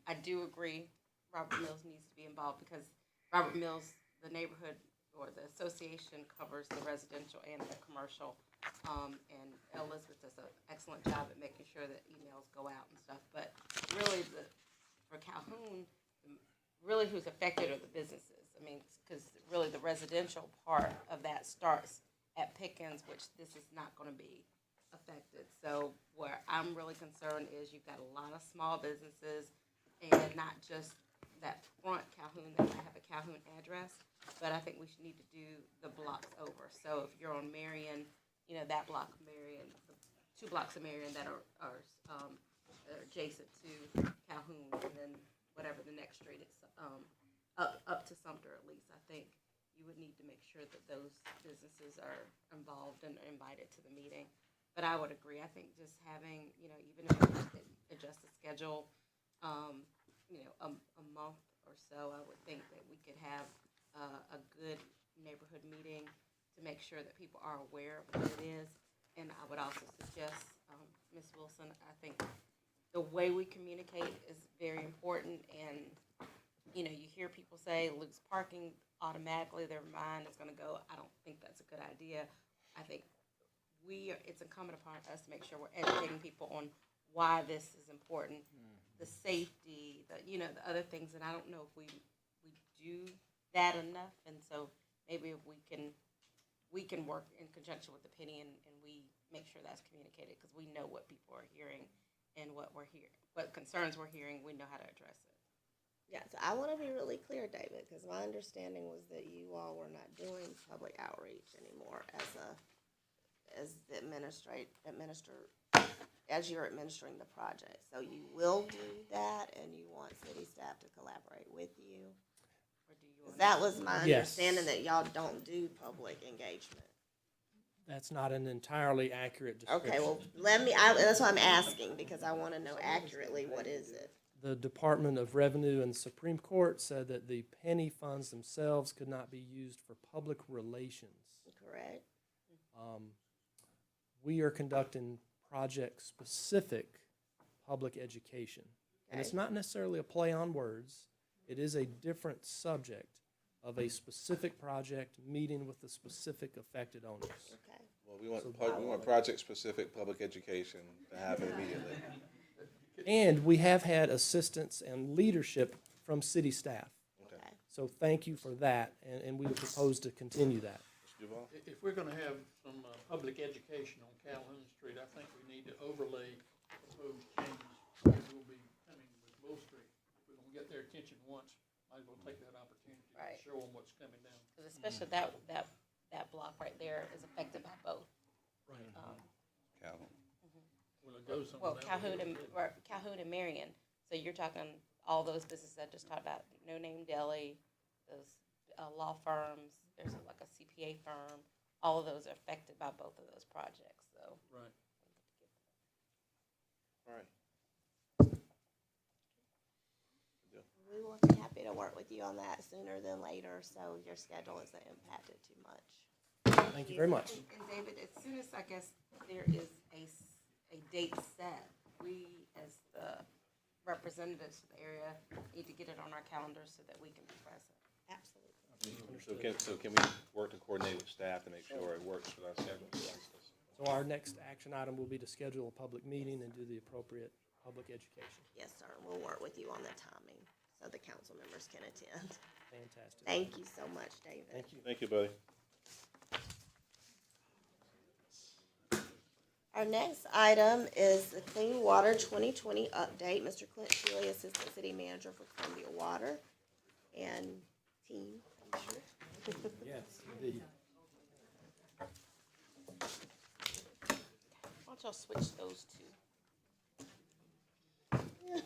I do agree, Robert Mills needs to be involved because Robert Mills, the neighborhood or the association covers the residential and the commercial. And Elizabeth does an excellent job at making sure that emails go out and stuff. But really, for Calhoun, really who's affected are the businesses. I mean, because really the residential part of that starts at Pickens, which this is not going to be affected. So where I'm really concerned is you've got a lot of small businesses, and not just that front Calhoun that might have a Calhoun address, but I think we should need to do the blocks over. So if you're on Marion, you know, that block of Marion, the 2 blocks of Marion that are adjacent to Calhoun, and then whatever the next street is, up to Sumter at least, I think you would need to make sure that those businesses are involved and invited to the meeting. But I would agree, I think just having, you know, even if we adjust the schedule, you know, a month or so, I would think that we could have a good neighborhood meeting to make sure that people are aware of what it is. And I would also suggest, Ms. Wilson, I think the way we communicate is very important. And, you know, you hear people say Luke's parking, automatically their mind is going to go, I don't think that's a good idea. I think it's incumbent upon us to make sure we're educating people on why this is important, the safety, the other things. And I don't know if we do that enough. And so maybe if we can work in conjunction with the penny and we make sure that's communicated, because we know what people are hearing and what concerns we're hearing, we know how to address it. Yeah, so I want to be really clear, David, because my understanding was that you all were not doing public outreach anymore as you're administering the project. So you will do that, and you want city staff to collaborate with you. Or do you 'Cause that was my Yes. understanding, that y'all don't do public engagement. That's not an entirely accurate description. Okay, well, that's why I'm asking, because I want to know accurately what is it. The Department of Revenue and the Supreme Court said that the penny funds themselves could not be used for public relations. Correct? We are conducting project-specific public education. And it's Okay. not necessarily a play on words. It is a different subject of a specific project meeting with the specific affected owners. Okay. Well, we want project-specific public education to happen immediately. And we have had assistance and leadership from city staff. Okay. So thank you for that, and we would propose to continue that. Mr. Duval? If we're gonna have some, public education on Calhoun Street, I think we need to overlay proposed changes that will be coming with Bull Street. If we're gonna get their attention once, might as well take that opportunity Right. to show them what's coming down. 'Cause especially that block right there is affected by both. Calhoun. Will it go somewhere? Well, Calhoun and Marion. So you're talking all those businesses I just talked about, No Name Deli, those law firms, there's like a CPA firm. All of those are affected by both of those projects, so. Right. All right. We will be happy to work with you on that sooner than later, so your schedule isn't impacted too much. Thank you very much. And David, as soon as I guess there is a date set, we as the representatives of the area need to get it on our calendars so that we can be present. Absolutely. So can we work to coordinate with staff to make sure it works with our schedule? So our next action item will be to schedule a public meeting and do the appropriate public education. Yes, sir. We'll work with you on the timing so the council members can attend. Fantastic. Thank you so much, David. Thank you. Thank you, buddy. Our next item is the Clean Water 2020 update. Mr. Clint Shealy, Assistant City Manager for Columbia Water, and team, I'm sure. Yes, indeed. Why don't y'all switch those two?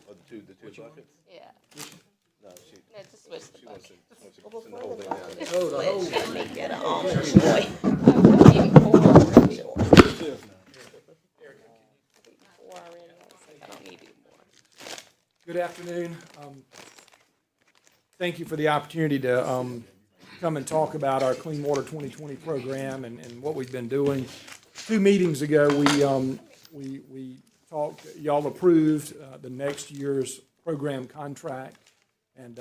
Oh, the two buckets? Yeah, No, just switch the she wants bucket. to send the Well, whole before thing the down. vote, let me get an almond joy. Four already, I don't need any more. Good afternoon. Thank you for the opportunity to come and talk about our Clean Water 2020 program and what we've been doing. 2 meetings ago, we talked, y'all approved the next year's program contract, and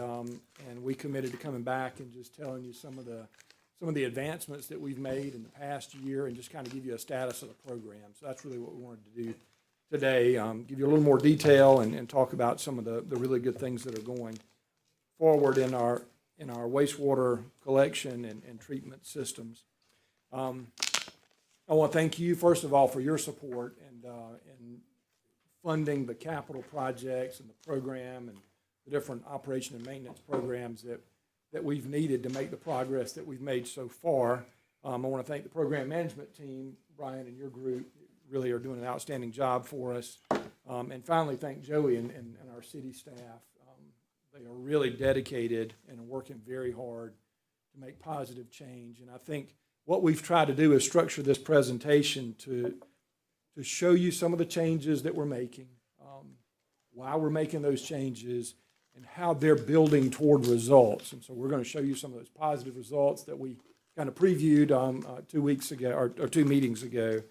we committed to coming back and just telling you some of the advancements that we've made in the past year and just kind of give you a status of the program. So that's really what we wanted to do today, give you a little more detail and talk about some of the really good things that are going forward in our wastewater collection and treatment systems. I want to thank you, first of all, for your support and funding the capital projects and the program and the different operation and maintenance programs that we've needed to make the progress that we've made so far. I want to thank the program management team, Brian, and your group. Really are doing an outstanding job for us. And finally, thank Joey and our city staff. They are really dedicated and are working very hard to make positive change. And I think what we've tried to do is structure this presentation to show you some of the changes that we're making, why we're making those changes, and how they're building toward results. And so we're going to show you some of those positive results that we kind of previewed 2 weeks ago or 2 meetings ago,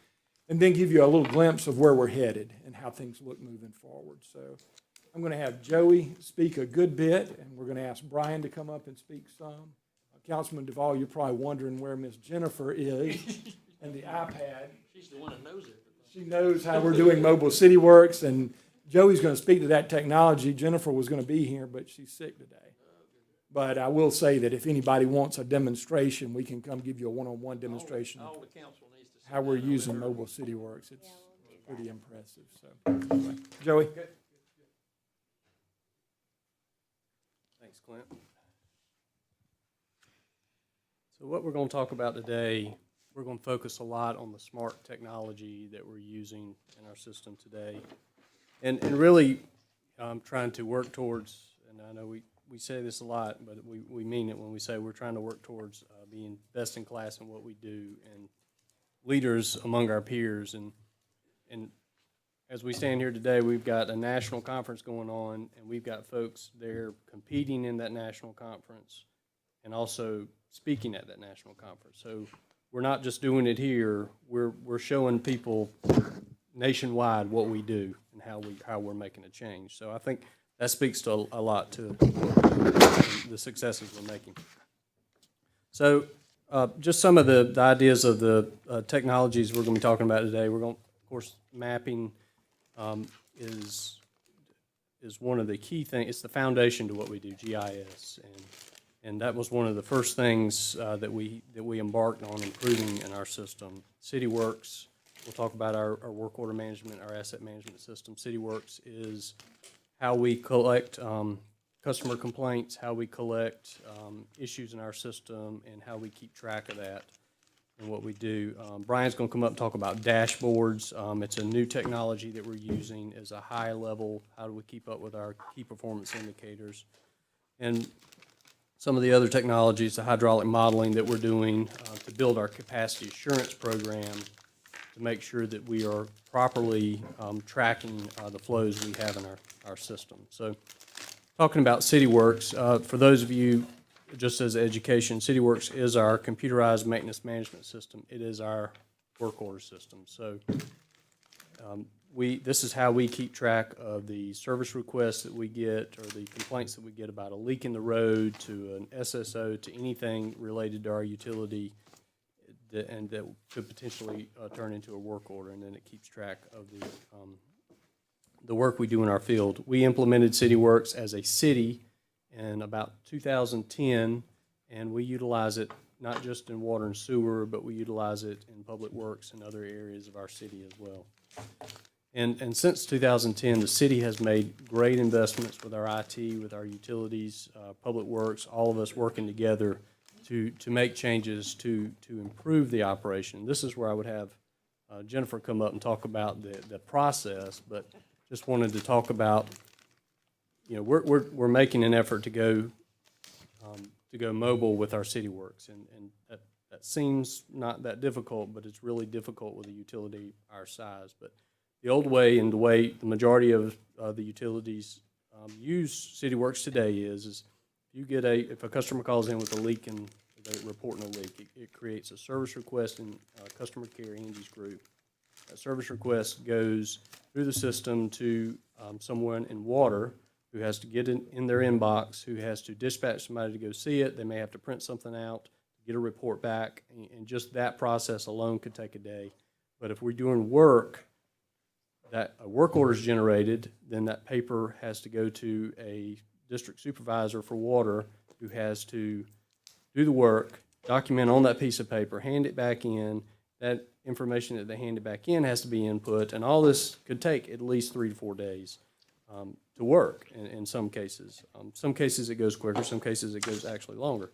and then give you a little glimpse of where we're headed and how things look moving forward. So I'm going to have Joey speak a good bit, and we're going to ask Brian to come up and speak some. Councilman Duvall, you're probably wondering where Miss Jennifer is and the iPad. She's the one that knows everything. She knows how we're doing Mobile City Works, and Joey's going to speak to that technology. Jennifer was going to be here, but she's sick today. But I will say that if anybody wants a demonstration, we can come give you a one-on-one demonstration All the council needs to see how we're that. using Mobile City Works. It's pretty impressive. So, anyway. Joey? Thanks, Clint. So what we're going to talk about today, we're going to focus a lot on the smart technology that we're using in our system today. And really trying to work towards, and I know we say this a lot, but we mean it when we say we're trying to work towards being best in class in what we do and leaders among our peers. And as we stand here today, we've got a national conference going on, and we've got folks there competing in that national conference and also speaking at that national conference. So we're not just doing it here, we're showing people nationwide what we do and how we're making a change. So I think that speaks to a lot to the successes we're making. So just some of the ideas of the technologies we're going to be talking about today. We're going, of course, mapping is one of the key things. It's the foundation to what we do, GIS, and that was one of the first things that we embarked on improving in our system. CityWorks, we'll talk about our work order management, our asset management system. CityWorks is how we collect customer complaints, how we collect issues in our system, and how we keep track of that and what we do. Brian's going to come up and talk about dashboards. It's a new technology that we're using as a high level. How do we keep up with our key performance indicators? And some of the other technologies, the hydraulic modeling that we're doing to build our capacity assurance program to make sure that we are properly tracking the flows we have in our system. So talking about CityWorks, for those of you, just as education, CityWorks is our computerized maintenance management system. It is our work order system. So this is how we keep track of the service requests that we get or the complaints that we get about a leak in the road to an SSO to anything related to our utility and that could potentially turn into a work order, and then it keeps track of the work we do in our field. We implemented CityWorks as a city in about 2010, and we utilize it not just in water and sewer, but we utilize it in public works and other areas of our city as well. And since 2010, the city has made great investments with our IT, with our utilities, public works, all of us working together to make changes to improve the operation. This is where I would have Jennifer come up and talk about the process, but just wanted to talk about, you know, we're making an effort to go mobile with our CityWorks, and that seems not that difficult, but it's really difficult with a utility our size. But the old way and the way the majority of the utilities use CityWorks today is if a customer calls in with a leak and they're reporting a leak, it creates a service request in customer care, Angie's group. That service request goes through the system to someone in water who has to get in their inbox, who has to dispatch somebody to go see it. They may have to print something out, get a report back, and just that process alone could take a day. But if we're doing work, that a work order is generated, then that paper has to go to a district supervisor for water who has to do the work, document on that piece of paper, hand it back in. That information that they handed back in has to be input, and all this could take at least 3 to 4 days to work in some cases. Some cases it goes quicker, some cases it goes actually longer,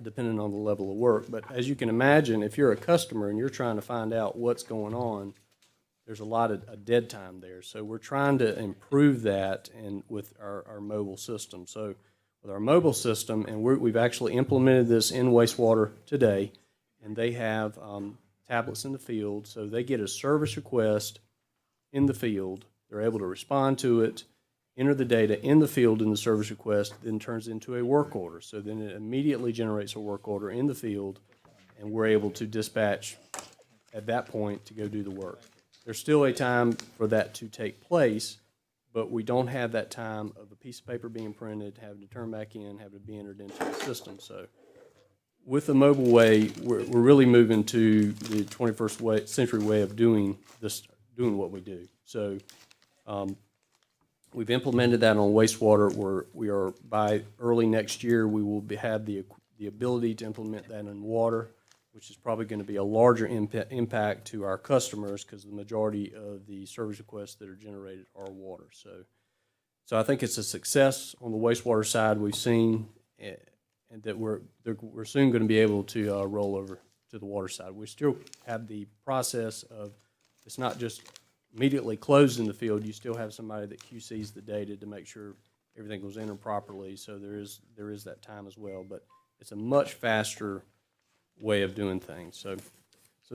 depending on the level of work. But as you can imagine, if you're a customer and you're trying to find out what's going on, there's a lot of dead time there. So we're trying to improve that and with our mobile system. So with our mobile system, and we've actually implemented this in wastewater today, and they have tablets in the field, so they get a service request in the field. They're able to respond to it, enter the data in the field in the service request, then turns into a work order. So then it immediately generates a work order in the field, and we're able to dispatch at that point to go do the work. There's still a time for that to take place, but we don't have that time of a piece of paper being printed, having to turn back in, having to be entered into the system. So with the mobile way, we're really moving to the 21st century way of doing what we do. So we've implemented that on wastewater. We are by early next year, we will have the ability to implement that in water, which is probably going to be a larger impact to our customers because the majority of the service requests that are generated are water. So I think it's a success on the wastewater side. We've seen and that we're soon going to be able to roll over to the water side. We still have the process of it's not just immediately closed in the field. You still have somebody that QCs the data to make sure everything goes in properly. So there is that time as well, but it's a much faster way of doing things. So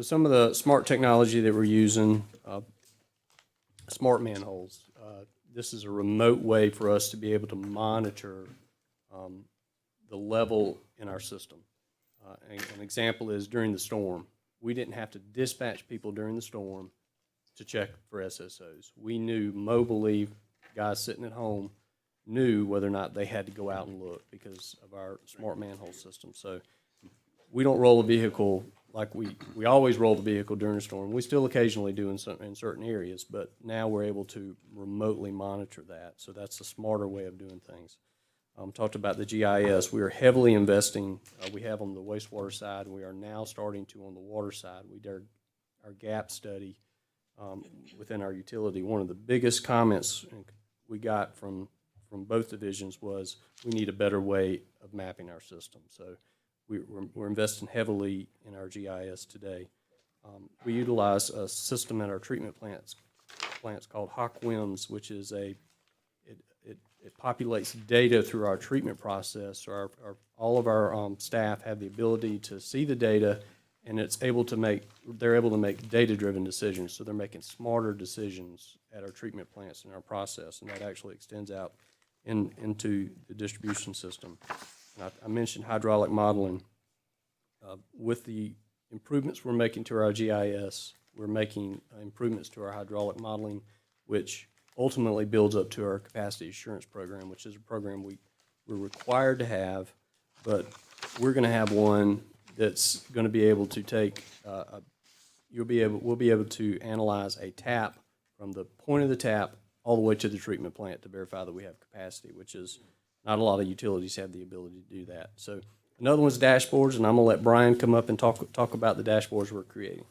some of the smart technology that we're using, smart manholes. This is a remote way for us to be able to monitor the level in our system. An example is during the storm. We didn't have to dispatch people during the storm to check for SSOs. We knew mobily, guys sitting at home knew whether or not they had to go out and look because of our smart manhole system. So we don't roll a vehicle like we always roll the vehicle during a storm. We still occasionally do in certain areas, but now we're able to remotely monitor that. So that's a smarter way of doing things. Talked about the GIS. We are heavily investing. We have on the wastewater side. We are now starting to on the water side. We did our gap study within our utility. One of the biggest comments we got from both divisions was we need a better way of mapping our system. So we're investing heavily in our GIS today. We utilize a system at our treatment plants called HawkWIMS, which is it populates data through our treatment process. So all of our staff have the ability to see the data, and they're able to make data-driven decisions. So they're making smarter decisions at our treatment plants in our process, and that actually extends out into the distribution system. And I mentioned hydraulic modeling. With the improvements we're making to our GIS, we're making improvements to our hydraulic modeling, which ultimately builds up to our capacity assurance program, which is a program we're required to have, but we're going to have one that's going to be able to take. We'll be able to analyze a tap from the point of the tap all the way to the treatment plant to verify that we have capacity, which is not a lot of utilities have the ability to do that. So another one's dashboards, and I'm going to let Brian come up and talk about the dashboards we're creating.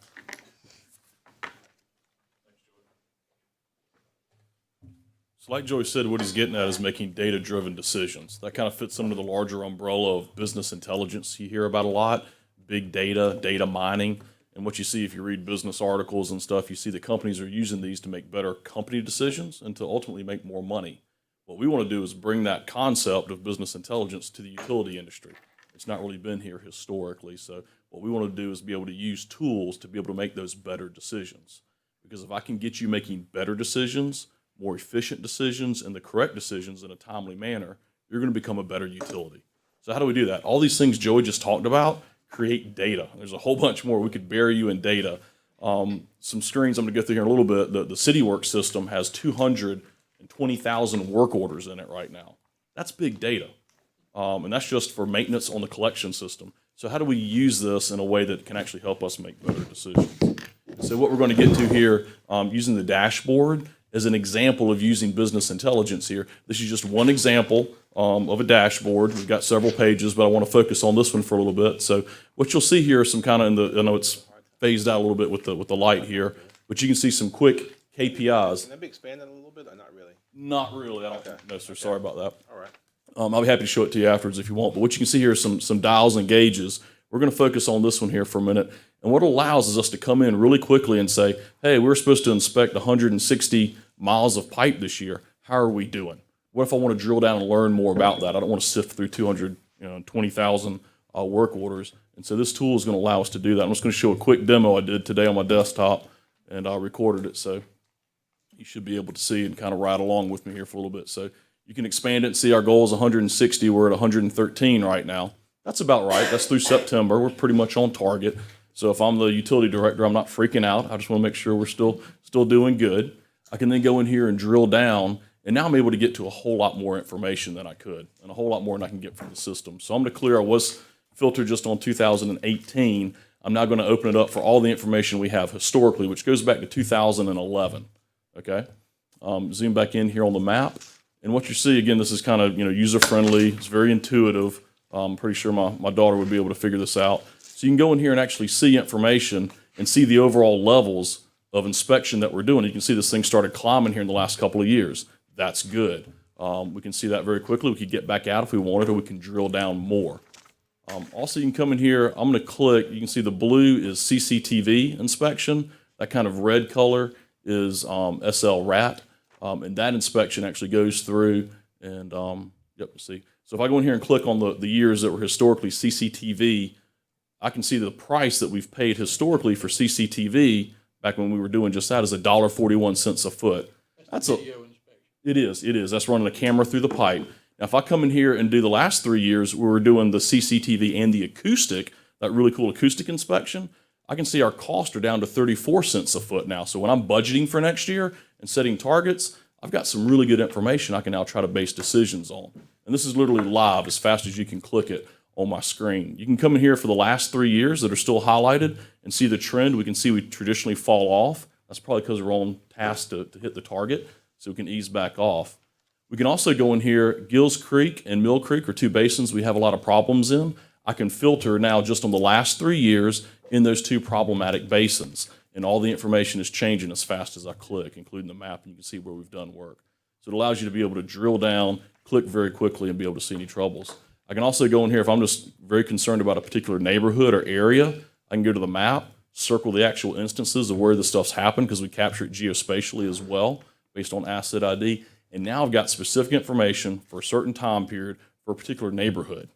So like Joey said, what he's getting at is making data-driven decisions. That kind of fits under the larger umbrella of business intelligence you hear about a lot, big data, data mining. And what you see if you read business articles and stuff, you see that companies are using these to make better company decisions and to ultimately make more money. What we want to do is bring that concept of business intelligence to the utility industry. It's not really been here historically. So what we want to do is be able to use tools to be able to make those better decisions. Because if I can get you making better decisions, more efficient decisions and the correct decisions in a timely manner, you're going to become a better utility. So how do we do that? All these things Joey just talked about create data. There's a whole bunch more. We could bury you in data. Some screens I'm going to go through here in a little bit. The CityWorks system has 220,000 work orders in it right now. That's big data. And that's just for maintenance on the collection system. So how do we use this in a way that can actually help us make better decisions? So what we're going to get to here, using the dashboard as an example of using business intelligence here. This is just one example of a dashboard. We've got several pages, but I want to focus on this one for a little bit. So what you'll see here is some kind of, I know it's phased out a little bit with the light here, but you can see some quick KPIs. Can that be expanded a little bit or not really? Not really. I don't know, sir. Sorry about that. All right. I'll be happy to show it to you afterwards if you want. But what you can see here is some dials and gauges. We're going to focus on this one here for a minute. And what it allows is us to come in really quickly and say, hey, we're supposed to inspect 160 miles of pipe this year. How are we doing? What if I want to drill down and learn more about that? I don't want to sift through 220,000 work orders. And so this tool is going to allow us to do that. I'm just going to show a quick demo I did today on my desktop, and I recorded it. So you should be able to see and kind of ride along with me here for a little bit. So you can expand it and see our goal is 160. We're at 113 right now. That's about right. That's through September. We're pretty much on target. So if I'm the utility director, I'm not freaking out. I just want to make sure we're still doing good. I can then go in here and drill down, and now I'm able to get to a whole lot more information than I could, and a whole lot more than I can get from the system. So I'm going to clear. I was filtered just on 2018. I'm now going to open it up for all the information we have historically, which goes back to 2011. Okay, zoom back in here on the map, and what you see again, this is kind of user friendly. It's very intuitive. I'm pretty sure my daughter would be able to figure this out. So you can go in here and actually see information and see the overall levels of inspection that we're doing. You can see this thing started climbing here in the last couple of years. That's good. We can see that very quickly. We could get back out if we wanted, or we can drill down more. Also, you can come in here. I'm going to click. You can see the blue is CCTV inspection. That kind of red color is SL-RAT. And that inspection actually goes through and, see. So if I go in here and click on the years that were historically CCTV, I can see the price that we've paid historically for CCTV back when we were doing just that is $1.41 a foot. That's a video inspection. It is. That's running a camera through the pipe. Now, if I come in here and do the last 3 years, we were doing the CCTV and the acoustic, that really cool acoustic inspection, I can see our costs are down to 34 cents a foot now. So when I'm budgeting for next year and setting targets, I've got some really good information I can now try to base decisions on. And this is literally live as fast as you can click it on my screen. You can come in here for the last 3 years that are still highlighted and see the trend. We can see we traditionally fall off. That's probably because we're on task to hit the target, so we can ease back off. We can also go in here. Gills Creek and Mill Creek are two basins we have a lot of problems in. I can filter now just on the last 3 years in those two problematic basins. And all the information is changing as fast as I click, including the map, and you can see where we've done work. So it allows you to be able to drill down, click very quickly, and be able to see any troubles. I can also go in here if I'm just very concerned about a particular neighborhood or area. I can go to the map, circle the actual instances of where the stuff's happened because we capture it geospatially as well based on asset ID. And now I've got specific information for a certain time period for a particular neighborhood.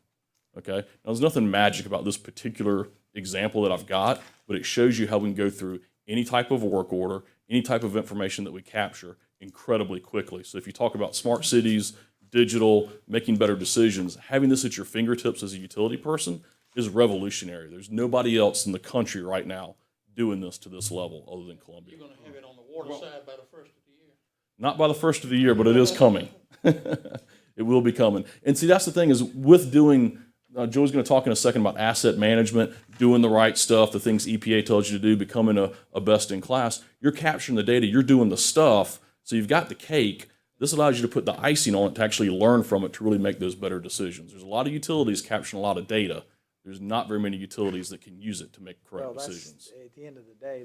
Okay. Now there's nothing magic about this particular example that I've got, but it shows you how we can go through any type of work order, any type of information that we capture incredibly quickly. So if you talk about smart cities, digital, making better decisions, having this at your fingertips as a utility person is revolutionary. There's nobody else in the country right now doing this to this level other than Columbia. You're gonna have it on the water side by the first of the year. Not by the first of the year, but it is coming. It will be coming. And see, that's the thing is with doing, Joe's going to talk in a second about asset management, doing the right stuff, the things EPA tells you to do, becoming a best in class. You're capturing the data, you're doing the stuff, so you've got the cake. This allows you to put the icing on it to actually learn from it to really make those better decisions. There's a lot of utilities capturing a lot of data. There's not very many utilities that can use it to make correct decisions. At the end of the day,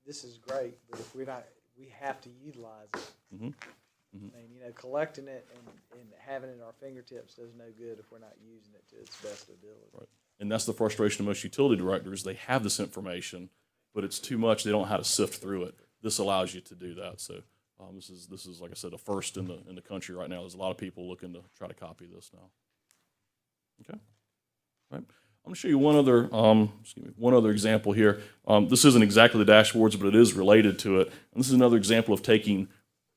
this is great, but if we have to utilize it. Mm-hmm. I mean, collecting it and having it at our fingertips does no good if we're not using it to its best ability. Right. And that's the frustration of most utility directors. They have this information, but it's too much. They don't know how to sift through it. This allows you to do that. So this is like I said, a first in the country right now. There's a lot of people looking to try to copy this now. Okay. All right. I'm going to show you one other example here. This isn't exactly the dashboards, but it is related to it. And this is another example of taking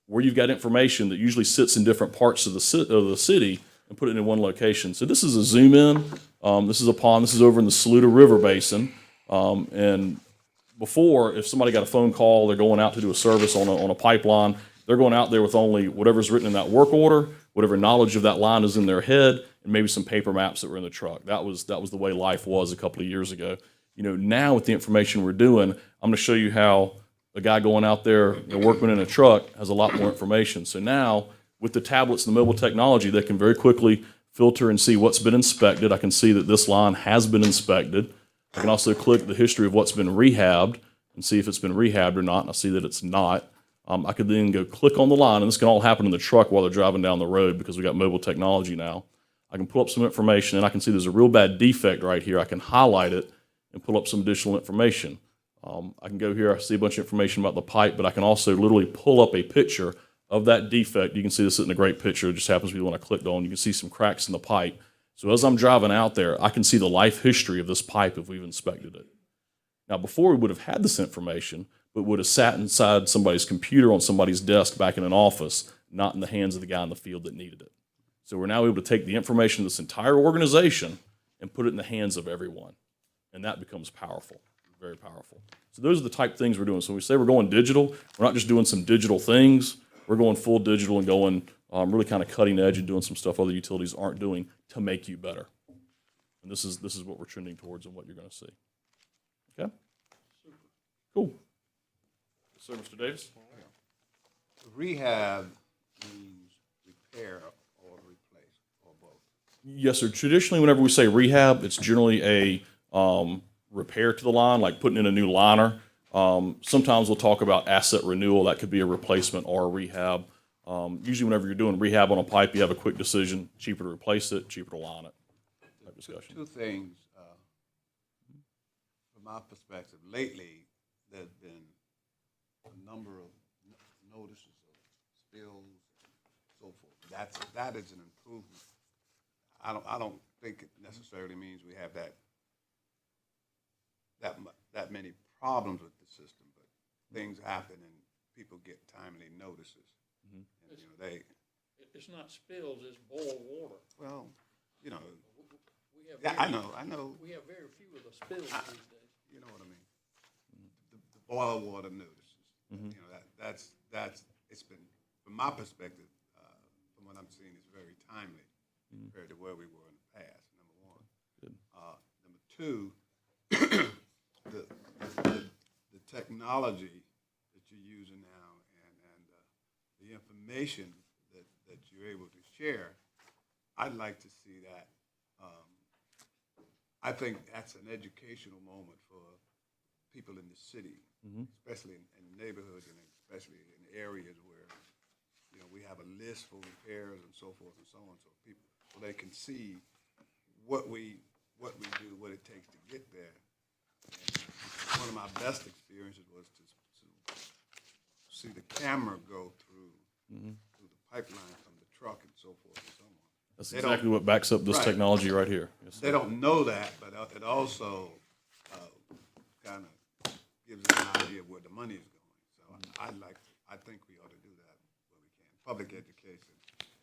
where you've got information that usually sits in different parts of the city and put it in one location. So this is a zoom in. This is a pond. This is over in the Saluda River Basin. And before, if somebody got a phone call, they're going out to do a service on a pipeline, they're going out there with only whatever's written in that work order, whatever knowledge of that line is in their head, and maybe some paper maps that were in the truck. That was the way life was a couple of years ago. Now with the information we're doing, I'm going to show you how a guy going out there, a workman in a truck, has a lot more information. So now, with the tablets and the mobile technology, they can very quickly filter and see what's been inspected. I can see that this line has been inspected. I can also click the history of what's been rehabbed and see if it's been rehabbed or not, and I see that it's not. I could then go click on the line, and this can all happen in the truck while they're driving down the road because we got mobile technology now. I can pull up some information, and I can see there's a real bad defect right here. I can highlight it and pull up some additional information. I can go here, I see a bunch of information about the pipe, but I can also literally pull up a picture of that defect. You can see this isn't a great picture. It just happens to be the one I clicked on. You can see some cracks in the pipe. So as I'm driving out there, I can see the life history of this pipe if we've inspected it. Now, before we would have had this information, but would have sat inside somebody's computer on somebody's desk back in an office, not in the hands of the guy in the field that needed it. So we're now able to take the information of this entire organization and put it in the hands of everyone. And that becomes powerful, very powerful. So those are the type of things we're doing. So when we say we're going digital, we're not just doing some digital things. We're going full digital and going really kind of cutting edge and doing some stuff other utilities aren't doing to make you better. And this is what we're trending towards and what you're going to see. Okay? Cool. Yes, sir, Mr. Davis? Rehab means repair or replace, or both. Yes, sir. Traditionally, whenever we say rehab, it's generally a repair to the line, like putting in a new liner. Sometimes we'll talk about asset renewal. That could be a replacement or a rehab. Usually whenever you're doing rehab on a pipe, you have a quick decision, cheaper to replace it, cheaper to line it. Type discussion. Two things, from my perspective, lately, there's been a number of notices of spills, so forth. That is an improvement. I don't think it necessarily means we have that many problems with the system, but things happen and people get timely notices. Mm-hmm. And, It's not spills, it's boiled water. well, We have yeah, very- I know. We have very few of the spills these days. You know what I mean? The boil water notices. Mhm. That's it's been, from my perspective, from what I'm seeing, it's very timely compared to where we were in the past. Number one. Good. Number two, the technology that you're using now and the information that you're able to share, I'd like to see that. I think that's an educational moment for people in the city, especially in neighborhoods and especially in areas where we have a list for repairs and so forth and so on, so they can see what we do, what it takes to get there. And one of my best experiences was to see the camera go through the pipeline from the truck and so forth and so on. That's exactly what backs up this technology right here. Yes, sir. They don't know that, but it also kind of gives them an idea of where the money is going. So I think we ought to do that where we can. Public education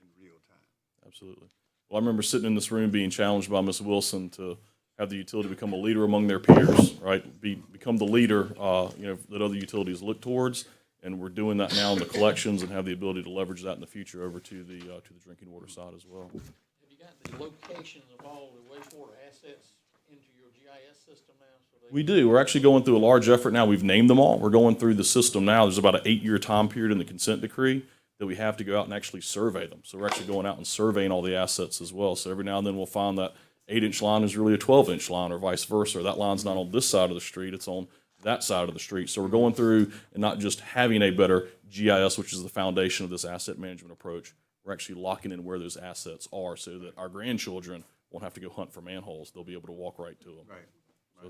in real time. Absolutely. Well, I remember sitting in this room being challenged by Ms. Wilson to have the utility become a leader among their peers, right? Become the leader, that other utilities look towards. And we're doing that now in the collections and have the ability to leverage that in the future over to the drinking water side as well. Have you got the locations of all the wastewater assets into your GIS system now? We do. We're actually going through a large effort now. We've named them all. We're going through the system now. There's about an 8-year time period in the consent decree that we have to go out and actually survey them. So we're actually going out and surveying all the assets as well. So every now and then we'll find that 8-inch line is really a 12-inch line or vice versa. Or that line's not on this side of the street, it's on that side of the street. So we're going through and not just having a better GIS, which is the foundation of this asset management approach. We're actually locking in where those assets are so that our grandchildren won't have to go hunt for manholes. They'll be able to walk right to them. Right.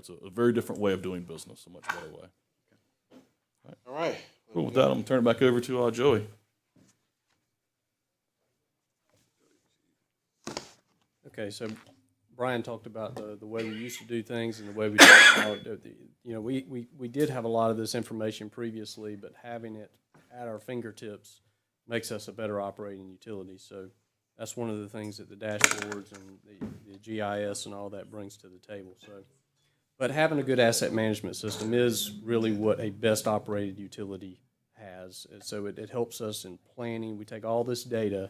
So it's a very different way of doing business, a much better way. All right. Cool. With that, I'm going to turn it back over to Joey. Okay, so Brian talked about the way we used to do things and the way we do now. We did have a lot of this information previously, but having it at our fingertips makes us a better operating utility. So that's one of the things that the dashboards and the GIS and all that brings to the table. So, but having a good asset management system is really what a best operated utility has. And so it helps us in planning. We take all this data,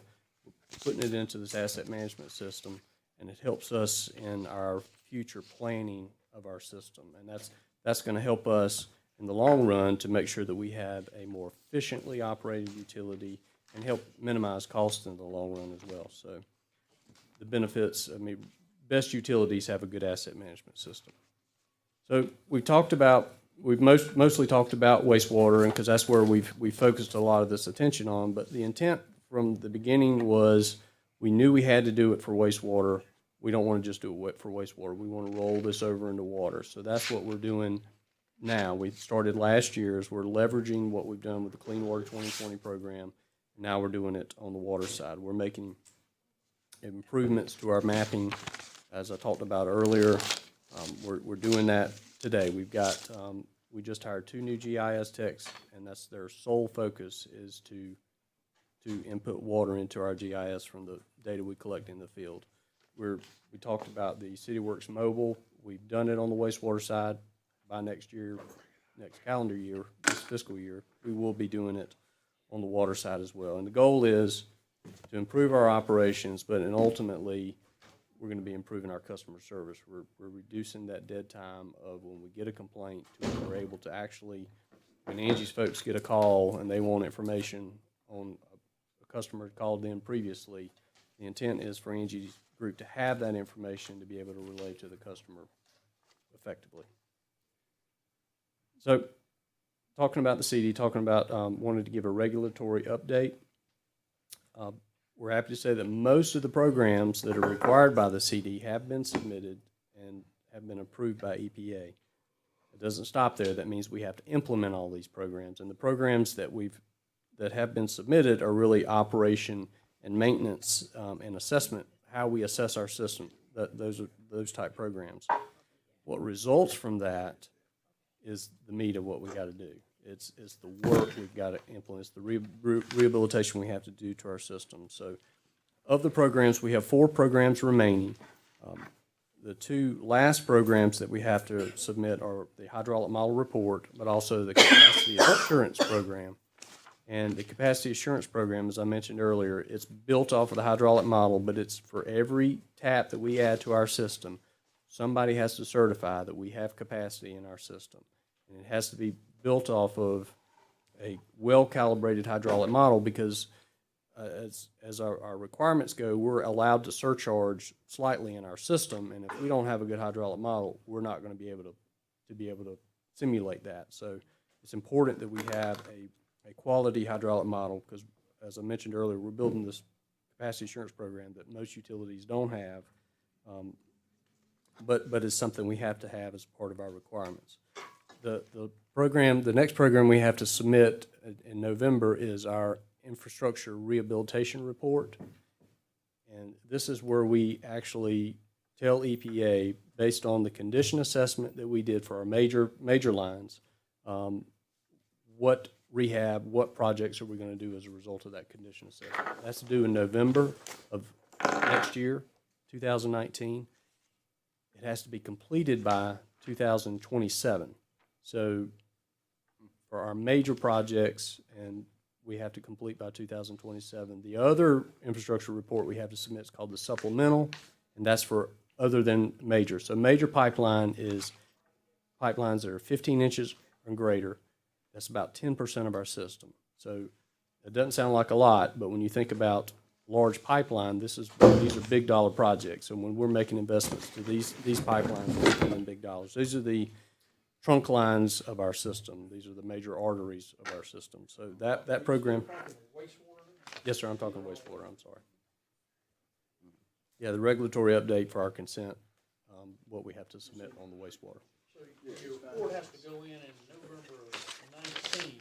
putting it into this asset management system, and it helps us in our future planning of our system. And that's going to help us in the long run to make sure that we have a more efficiently operated utility and help minimize costs in the long run as well. So the benefits, I mean, best utilities have a good asset management system. So we've mostly talked about wastewater, and because that's where we focused a lot of this attention on, but the intent from the beginning was we knew we had to do it for wastewater. We don't want to just do it for wastewater. We want to roll this over into water. So that's what we're doing now. We started last year as we're leveraging what we've done with the Clean Water 2020 program. Now we're doing it on the water side. We're making improvements to our mapping, as I talked about earlier. We're doing that today. We've got we just hired 2 new GIS techs, and that's their sole focus is to input water into our GIS from the data we collect in the field. We talked about the CityWorks mobile. We've done it on the wastewater side. By next year, next calendar year, this fiscal year, we will be doing it on the water side as well. And the goal is to improve our operations, but ultimately, we're going to be improving our customer service. We're reducing that dead time of when we get a complaint to when we're able to actually, when Angie's folks get a call and they want information on a customer called in previously, the intent is for Angie's group to have that information to be able to relay to the customer effectively. So, talking about the CD, wanted to give a regulatory update. We're happy to say that most of the programs that are required by the CD have been submitted and have been approved by EPA. It doesn't stop there. That means we have to implement all these programs. And the programs that have been submitted are really operation and maintenance and assessment, how we assess our system. Those type programs. What results from that is the meat of what we got to do. It's the work we've got to implement. It's the rehabilitation we have to do to our system. So of the programs, we have 4 programs remaining. The 2 last programs that we have to submit are the hydraulic model report, but also the capacity assurance program. And the capacity assurance program, as I mentioned earlier, it's built off of the hydraulic model, but it's for every tap that we add to our system, somebody has to certify that we have capacity in our system. And it has to be built off of a well-calibrated hydraulic model because as our requirements go, we're allowed to surcharge slightly in our system, and if we don't have a good hydraulic model, we're not going to be able to simulate that. So it's important that we have a quality hydraulic model because, as I mentioned earlier, we're building this capacity assurance program that most utilities don't have, but it's something we have to have as part of our requirements. The next program we have to submit in November is our infrastructure rehabilitation report. And this is where we actually tell EPA, based on the condition assessment that we did for our major lines, what projects are we going to do as a result of that condition assessment. That's due in November of next year, 2019. It has to be completed by 2027. So for our major projects, and we have to complete by 2027. The other infrastructure report we have to submit is called the supplemental, and that's for other than major. So major pipeline is pipelines that are 15 inches and greater. That's about 10% of our system. So it doesn't sound like a lot, but when you think about large pipeline, these are big dollar projects. And when we're making investments to these pipelines, we're spending big dollars. These are the trunk lines of our system. These are the major arteries of our system. So that program. Yes, sir. I'm talking wastewater. I'm sorry. Yeah, the regulatory update for our consent, what we have to submit on the wastewater. So your report has to go in November of 19,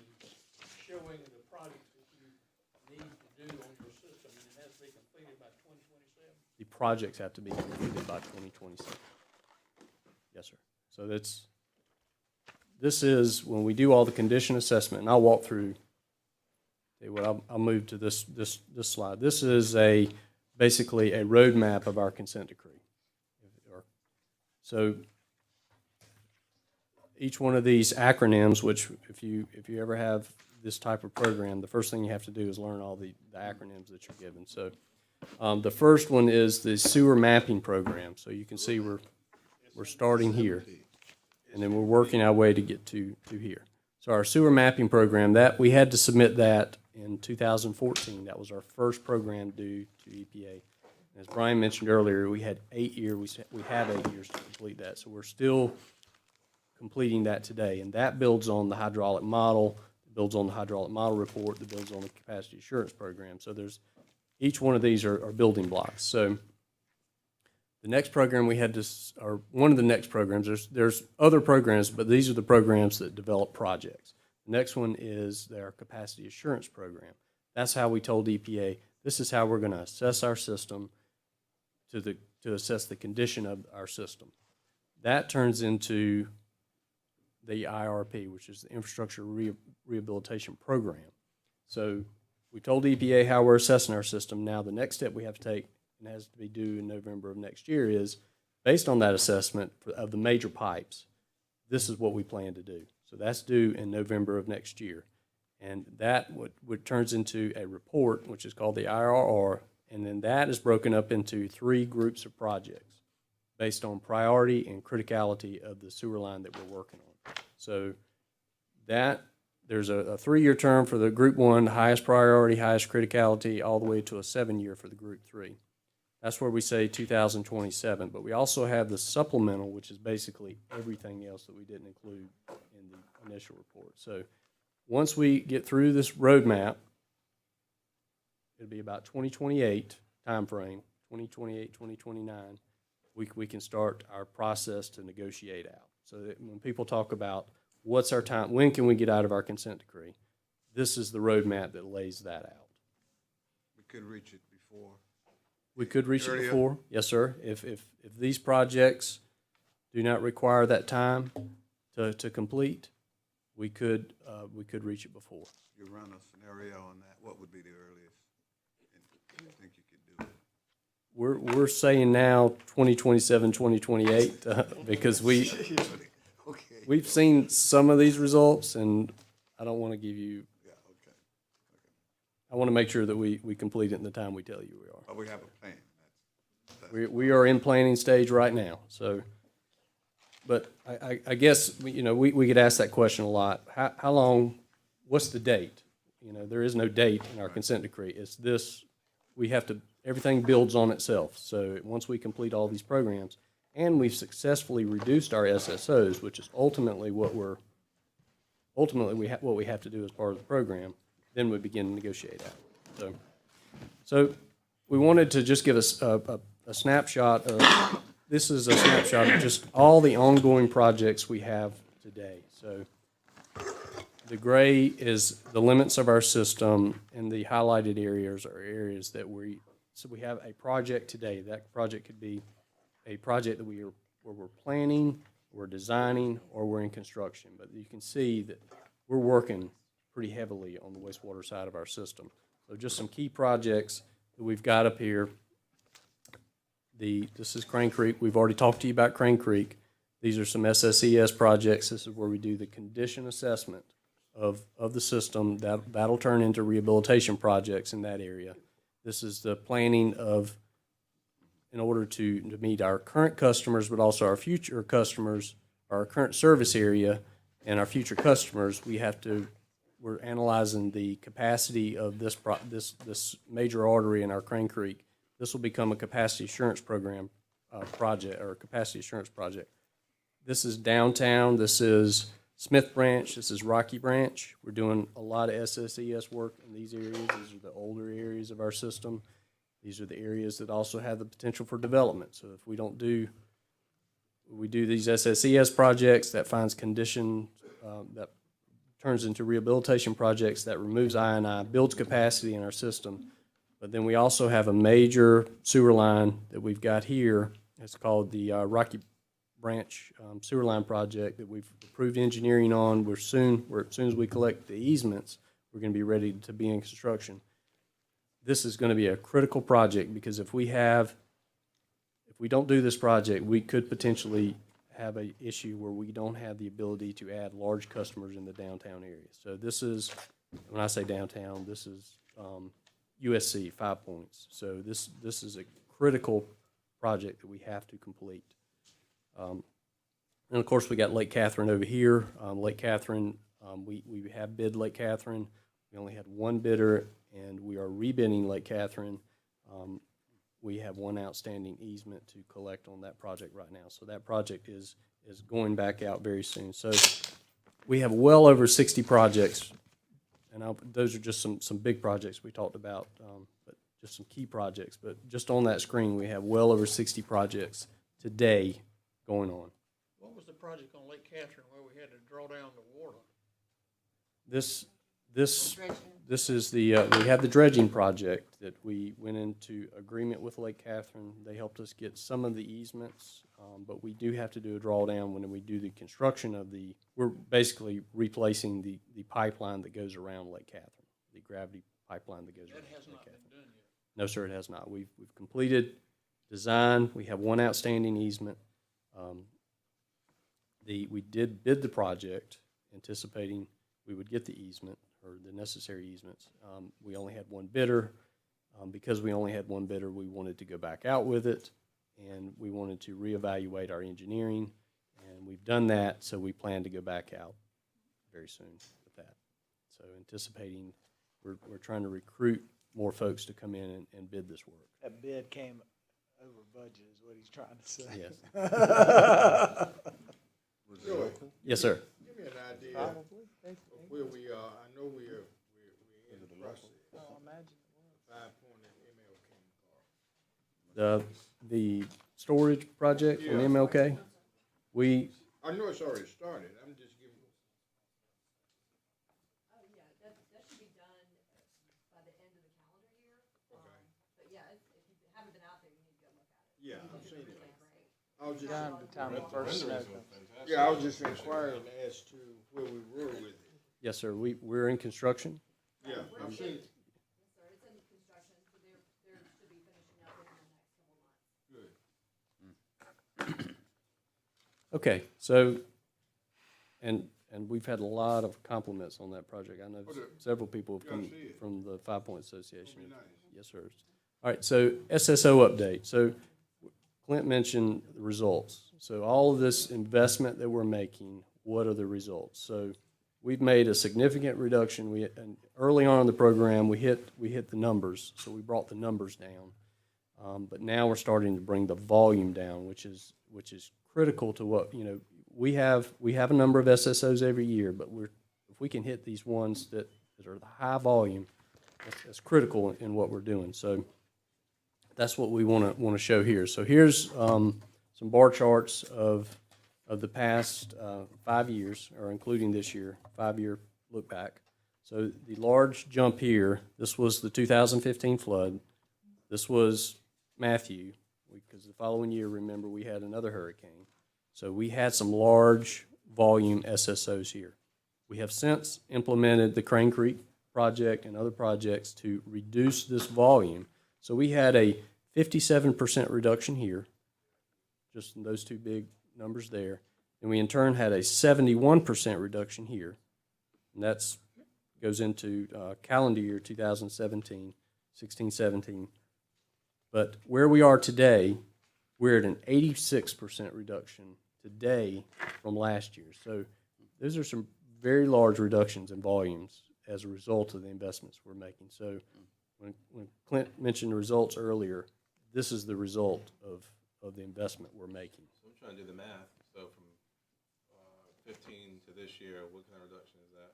showing the projects that you need to do on your system, and it has to be completed by 2027. The projects have to be completed by 2027. Yes, sir. So this is when we do all the condition assessment, and I'll walk through tell you what, I'll move to this slide. This is basically a roadmap of our consent decree. So each one of these acronyms, which if you ever have this type of program, the first thing you have to do is learn all the acronyms that you're given. So the first one is the sewer mapping program. So you can see we're starting here, and then we're working our way to get to here. So our sewer mapping program, that we had to submit that in 2014. That was our first program due to EPA. As Brian mentioned earlier, we had 8 years. We have 8 years to complete that. So we're still completing that today, and that builds on the hydraulic model, builds on the hydraulic model report, that builds on the capacity assurance program. So each one of these are building blocks. So the next program we had to, or one of the next programs, there's other programs, but these are the programs that develop projects. The next one is their capacity assurance program. That's how we told EPA, this is how we're going to assess our system to assess the condition of our system. That turns into the IRP, which is the Infrastructure Rehabilitation Program. So we told EPA how we're assessing our system. Now the next step we have to take, and has to be due in November of next year, is based on that assessment of the major pipes, this is what we plan to do. So that's due in November of next year. And that what turns into a report, which is called the IRR, and then that is broken up into 3 groups of projects based on priority and criticality of the sewer line that we're working on. So there's a 3-year term for the group 1, highest priority, highest criticality, all the way to a 7-year for the group 3. That's where we say 2027, but we also have the supplemental, which is basically everything else that we didn't include in the initial report. So once we get through this roadmap, it'll be about 2028 timeframe, 2028, 2029, we can start our process to negotiate out. So that when people talk about what's our time, when can we get out of our consent decree, this is the roadmap that lays that out. We could reach it before. We could reach it Earlier? before, yes, sir. If these projects do not require that time to complete, we could reach it before. You run a scenario on that, what would be the earliest you think you could do it? We're saying now 2027, 2028, because Okay. we've seen some of these results, and I don't want to give you. Yeah, okay. I want to make sure that we complete it in the time we tell you we are. But we have a plan. We are in planning stage right now. So, but I guess we could ask that question a lot. How long? What's the date? There is no date in our consent decree. It's this. We have to. Everything builds on itself. So once we complete all these programs, and we've successfully reduced our SSOs, which is ultimately what we have to do as part of the program, then we begin to negotiate out. So we wanted to just give us a snapshot of, this is a snapshot of just all the ongoing projects we have today. So the gray is the limits of our system, and the highlighted areas are areas that we have a project today. That project could be a project that where we're planning, we're designing, or we're in construction. But you can see that we're working pretty heavily on the wastewater side of our system. So just some key projects that we've got up here. This is Crane Creek. We've already talked to you about Crane Creek. These are some SSES projects. This is where we do the condition assessment of the system. That'll turn into rehabilitation projects in that area. This is the planning of, in order to meet our current customers, but also our future customers, our current service area and our future customers, we're analyzing the capacity of this major artery in our Crane Creek. This will become a capacity assurance program project, or a capacity assurance project. This is downtown. This is Smith Branch. This is Rocky Branch. We're doing a lot of SSES work in these areas. These are the older areas of our system. These are the areas that also have the potential for development. So if we do these SSES projects, that finds condition, that turns into rehabilitation projects, that removes I&I, builds capacity in our system. But then we also have a major sewer line that we've got here. It's called the Rocky Branch sewer line project that we've approved engineering on. As soon as we collect the easements, we're going to be ready to be in construction. This is going to be a critical project because if we don't do this project, we could potentially have an issue where we don't have the ability to add large customers in the downtown area. So this is, when I say downtown, this is USC, 5 Points. So this is a critical project that we have to complete. And of course, we got Lake Catherine over here. Lake Catherine, we have bid Lake Catherine. We only had one bidder, and we are rebidding Lake Catherine. We have one outstanding easement to collect on that project right now. So that project is going back out very soon. So we have well over 60 projects, and those are just some big projects we talked about, but just some key projects. But just on that screen, we have well over 60 projects today going on. What was the project on Lake Catherine where we had to draw down the water? This is the, we have the dredging project that we went into agreement with Lake Catherine. They helped us get some of the easements, but we do have to do a drawdown when we do the construction of we're basically replacing the pipeline that goes around Lake Catherine, the gravity pipeline that goes around Lake Catherine. That has not been done yet. No, sir, it has not. We've completed design. We have one outstanding easement. We did bid the project anticipating we would get the easement or the necessary easements. We only had one bidder. Because we only had one bidder, we wanted to go back out with it, and we wanted to reevaluate our engineering, and we've done that, so we plan to go back out very soon with that. So anticipating, we're trying to recruit more folks to come in and bid this work. That bid came over budget is what he's trying to say. Yes. Joey, Yes, sir. give me an idea of where we are. I know we're in the process. Oh, imagine. 5 Point and MLK. The storage project from Yeah. MLK, I know it's already started. I'm just giving. Oh, yeah, that should be done by the end of the calendar year. Okay. But yeah, if you haven't been out there, you need to go look at it. Yeah, I've seen it. I was just. Time to time it first snow comes. Yeah, I was just inquiring as to where we were with it. yes, sir, we're in construction. Yeah, I've seen it. Yes, sir, it's in construction, so they're should be finishing up within the next couple months. Good. Okay, so, and we've had a lot of compliments on that project. I know several people have Yeah, I come see it. from the 5 Point Association. It'll be nice. Yes, sir. All right, so SSO update. So Clint mentioned the results. So all of this investment that we're making, what are the results? So we've made a significant reduction. And early on in the program, we hit the numbers, so we brought the numbers down. But now we're starting to bring the volume down, which is critical to what, we have a number of SSOs every year, but if we can hit these ones that are the high volume, that's critical in what we're doing. So that's what we want to show here. So here's some bar charts of the past 5 years, or including this year, 5-year look back. So the large jump here, this was the 2015 flood. This was Matthew, because the following year, remember, we had another hurricane. So we had some large volume SSOs here. We have since implemented the Crane Creek project and other projects to reduce this volume. So we had a 57% reduction here, just in those two big numbers there. And we in turn had a 71% reduction here. And that's goes into calendar year 2017, 16, 17. But where we are today, we're at an 86% reduction today from last year. So those are some very large reductions in volumes as a result of the investments we're making. So when Clint mentioned the results earlier, this is the result of the investment we're making. So I'm trying to do the math. So from 15 to this year, what kind of reduction is that?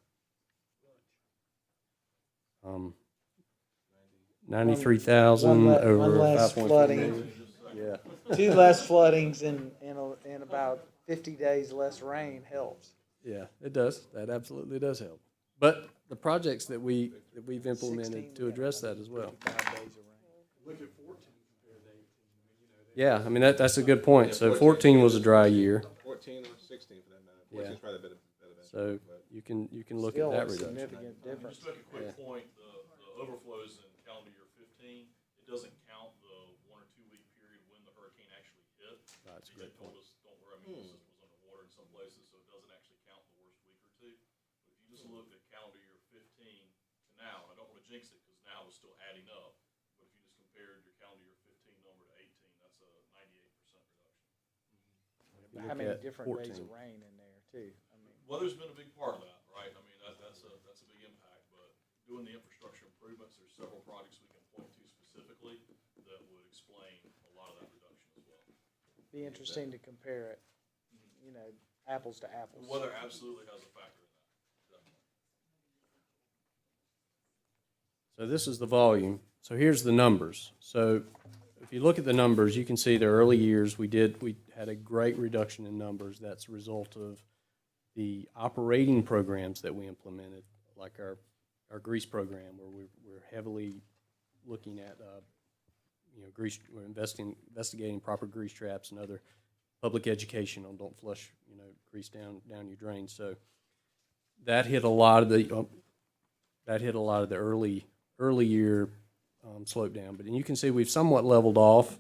93,000 One over less 5.4 flooding. million. Yeah. 2 less floodings in about 50 days less rain helps. Yeah, it does. That absolutely does help. But the projects that we've implemented to address that as well. 55 days of rain. Look at 14 compared to 18. Yeah, I mean, that's a good point. So 14 was a dry year. 14 or 16 for that matter. Yeah. 14 is probably better. So you can look Still at that a reduction. significant difference. Just to make a quick point, the overflows in calendar year 15, it doesn't count the 1 or 2 week period when the hurricane actually hit. That's a They great told point. us, don't worry, I mean, the system was underwater in some places, so it doesn't actually count the worst week or two. But if you just looked at calendar year 15 to now, and I don't want to jinx it because now it's still adding up, but if you just compared your calendar year 15 number to 18, that's a 98% reduction. You How look many at different days 14. of rain in there too? I mean, Weather's been a big part of that, right? I mean, that's a big impact, but doing the infrastructure improvements, there's several projects we can point to specifically that would explain a lot of that reduction as well. be interesting to compare it, apples to The apples. weather absolutely has a factor in that, definitely. So this is the volume. So here's the numbers. So if you look at the numbers, you can see the early years, we had a great reduction in numbers. That's a result of the operating programs that we implemented, like our grease program, where we're heavily looking at, grease, we're investigating proper grease traps and other public education on don't flush, grease down your drain. So that hit a lot of the, early year slope down. But you can see we've somewhat leveled off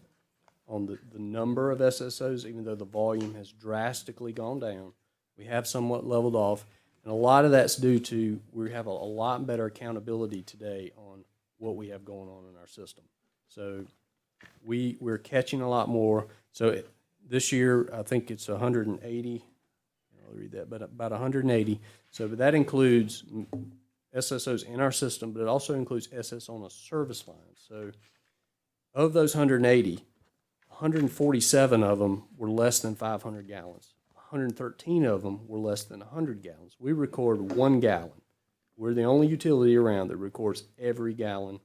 on the number of SSOs, even though the volume has drastically gone down. We have somewhat leveled off. And a lot of that's due to we have a lot better accountability today on what we have going on in our system. So we're catching a lot more. So this year, I think it's 180. I'll read that, but about 180. So but that includes SSOs in our system, but it also includes SS on a service line. So of those 180, 147 of them were less than 500 gallons. 113 of them were less than 100 gallons. We record 1 gallon. We're the only utility around that records every gallon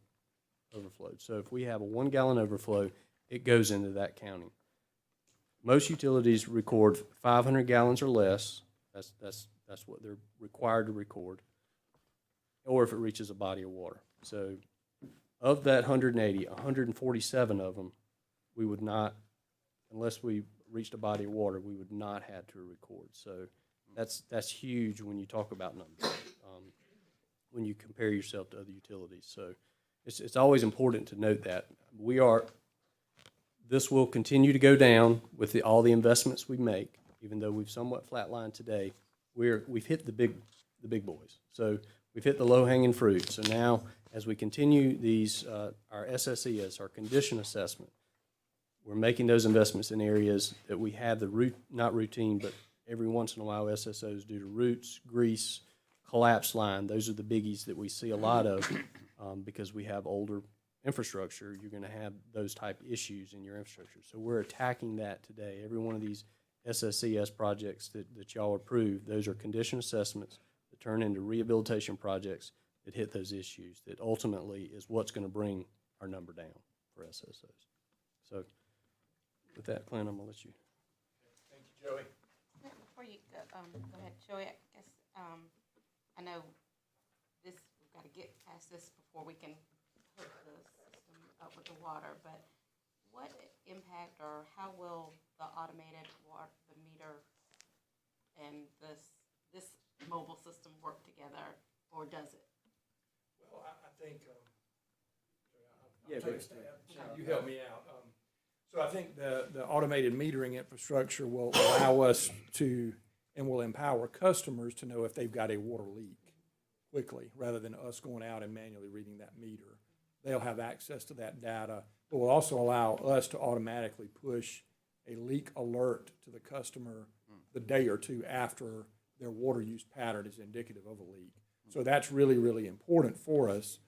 overflowed. So if we have a 1 gallon overflow, it goes into that counting. Most utilities record 500 gallons or less. That's what they're required to record, or if it reaches a body of water. So of that 180, 147 of them, we would not, unless we reached a body of water, we would not have to record. So that's huge when you talk about numbers, when you compare yourself to other utilities. So it's always important to note that this will continue to go down with all the investments we make, even though we've somewhat flatlined today. We've hit the big boys. So we've hit the low-hanging fruit. So now, as we continue these, our SSES, our condition assessment, we're making those investments in areas that we have not routine, but every once in a while SSOs due to roots, grease, collapse line. Those are the biggies that we see a lot of because we have older infrastructure. You're going to have those type issues in your infrastructure. So we're attacking that today. Every one of these SSES projects that y'all approve, those are condition assessments that turn into rehabilitation projects that hit those issues that ultimately is what's going to bring our number down for SSOs. So with that, Clint, I'm going to let you. Thank you, Joey. Before you go ahead, Joey, I guess, I know we've got to get past this before we can hook the system up with the water, but what impact or how will the automated the meter and this mobile system work together, or does it? Well, I think, Yeah, take a stab. You help me out. So I think the automated metering infrastructure will allow us to, and will empower customers to know if they've got a water leak quickly, rather than us going out and manually reading that meter. They'll have access to that data. It will also allow us to automatically push a leak alert to the customer the day or two after their water use pattern is indicative of a leak. So that's really, really important for us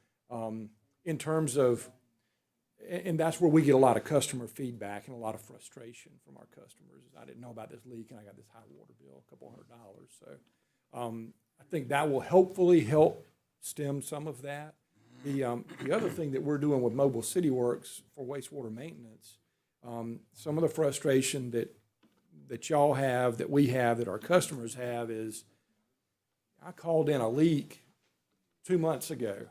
in terms of, and that's where we get a lot of customer feedback and a lot of frustration from our customers. I didn't know about this leak and I got this high water bill, a couple $100. So I think that will hopefully help stem some of that. The other thing that we're doing with Mobile City Works for wastewater maintenance, some of the frustration that y'all have, that we have, that our customers have is, I called in a leak 2 months ago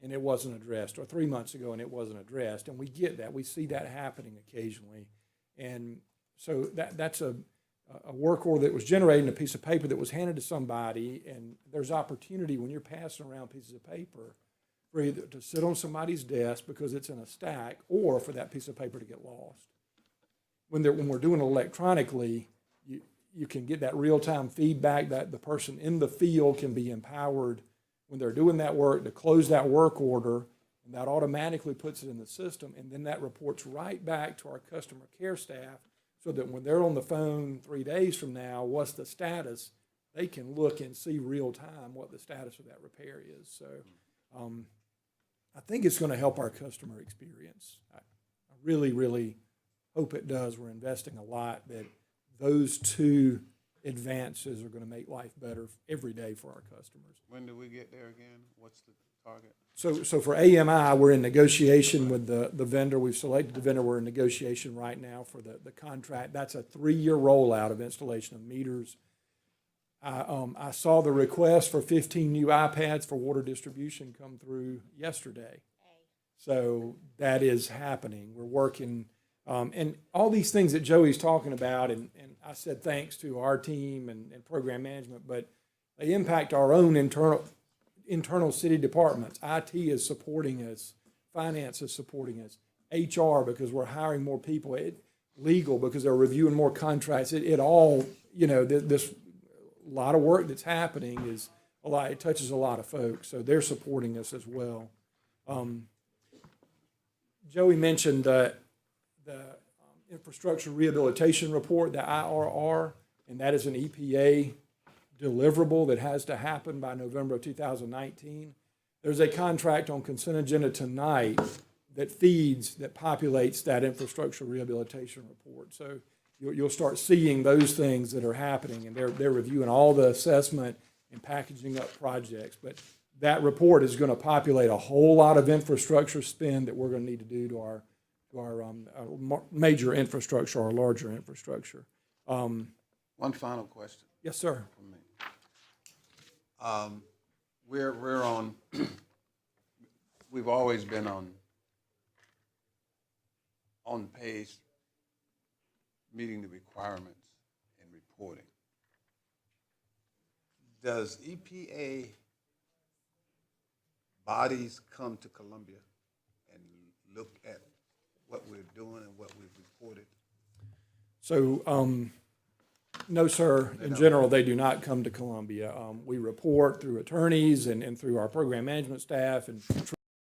and it wasn't addressed, or 3 months ago and it wasn't addressed. And we get that. We see that happening occasionally. And so that's a work order that was generated in a piece of paper that was handed to somebody, and there's opportunity when you're passing around pieces of paper for either to sit on somebody's desk because it's in a stack, or for that piece of paper to get lost. When we're doing it electronically, you can get that real-time feedback, that the person in the field can be empowered when they're doing that work to close that work order, and that automatically puts it in the system, and then that reports right back to our customer care staff, so that when they're on the phone 3 days from now, what's the status, they can look and see real time what the status of that repair is. So I think it's going to help our customer experience. I really, really hope it does. We're investing a lot that those two advances are going to make life better every day for our customers. When do we get there again? What's the target? So for AMI, we're in negotiation with the vendor. We've selected the vendor. We're in negotiation right now for the contract. That's a 3-year rollout of installation of meters. I saw the request for 15 new iPads for water distribution come through yesterday. So that is happening. We're working, and all these things that Joey's talking about, and I said thanks to our team and program management, but they impact our own internal city departments. IT is supporting us, finance is supporting us, HR because we're hiring more people, legal because they're reviewing more contracts. It all, this lot of work that's happening is a lot. It touches a lot of folks, so they're supporting us as well. Joey mentioned the infrastructure rehabilitation report, the IRR, and that is an EPA deliverable that has to happen by November of 2019. There's a contract on consent agenda tonight that populates that infrastructure rehabilitation report. So you'll start seeing those things that are happening, and they're reviewing all the assessment and packaging up projects. But that report is going to populate a whole lot of infrastructure spend that we're going to need to do to our major infrastructure, our larger infrastructure. One final question. Yes, sir. From me. We're on. We've always been on pace, meeting the requirements and reporting. Does EPA bodies come to Columbia and look at what we're doing and what we've reported? So, no, sir. In general, they do not come to Columbia. We report through attorneys and through our program management staff and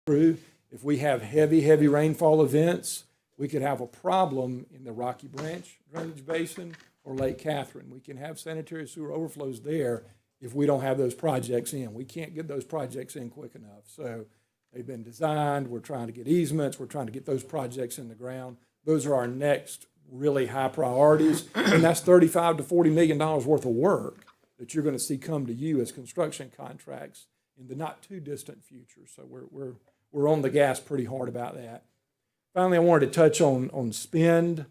crew. If we have heavy rainfall events, we could have a problem in the Rocky Branch drainage basin or Lake Catherine. We can have sanitary sewer overflows there if we don't have those projects in. We can't get those projects in quick enough. So they've been designed. We're trying to get easements. We're trying to get those projects in the ground. Those are our next really high priorities, and that's $35 to $40 million worth of work that you're going to see come to you as construction contracts in the not too distant future. So we're on the gas pretty hard about that. Finally, I wanted to touch on spend,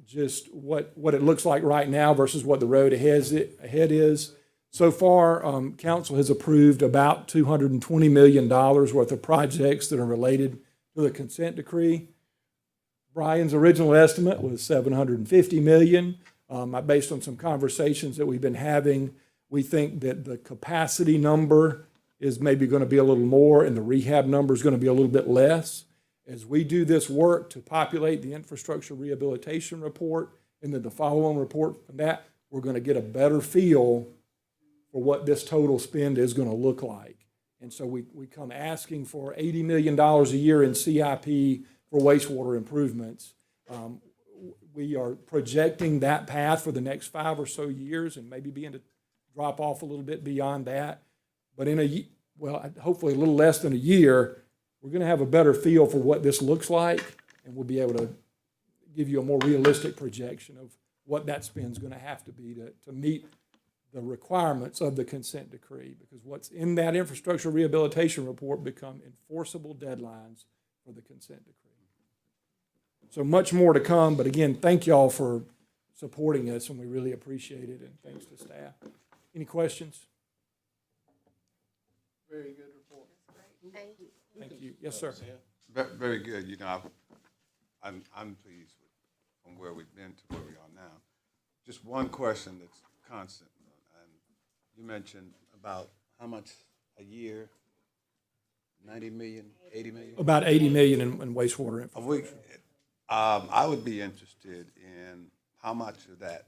just what it looks like right now versus what the road ahead is. So far, council has approved about $220 million worth of projects that are related to the consent decree. Brian's original estimate was $750 million. Based on some conversations that we've been having, we think that the capacity number is maybe going to be a little more and the rehab number is going to be a little bit less. As we do this work to populate the infrastructure rehabilitation report and then the follow-on report from that, we're going to get a better feel for what this total spend is going to look like. And so we come asking for $80 million a year in CIP for wastewater improvements. We are projecting that path for the next 5 or so years and maybe begin to drop off a little bit beyond that. But hopefully a little less than a year, we're going to have a better feel for what this looks like, and we'll be able to give you a more realistic projection of what that spend is going to have to be to meet the requirements of the consent decree, because what's in that infrastructure rehabilitation report become enforceable deadlines for the consent decree. So much more to come, but again, thank y'all for supporting us, and we really appreciate it, and thanks to staff. Any questions? Very good report. Thank you. Thank you. Yes, sir. Very good. I'm pleased with from where we've been to where we are now. just one question that's constant. And you mentioned about how much a year? 90 million, 80 million? About 80 million in wastewater A week. infrastructure. I would be interested in how much of that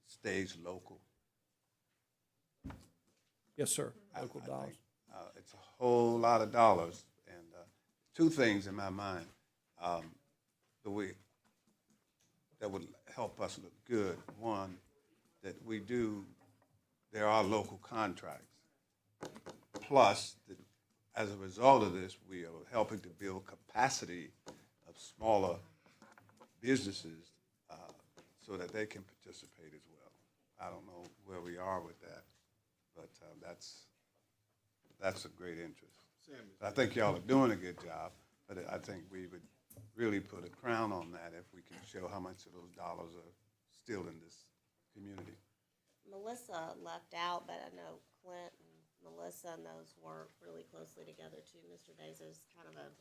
stays local. Yes, sir. I Local think, dollars. it's a whole lot of dollars, and two things in my mind the way that would help us look good. One, that there are local contracts. Plus, that as a result of this, we are helping to build capacity of smaller businesses so that they can participate as well. I don't know where we are with that, but that's a great interest. I think y'all are doing a good job, but I think we would really put a crown on that if we can show how much of those dollars are still in this community. Melissa left out, but I know Clint and Melissa and those work really closely together too. Mr. Days is kind of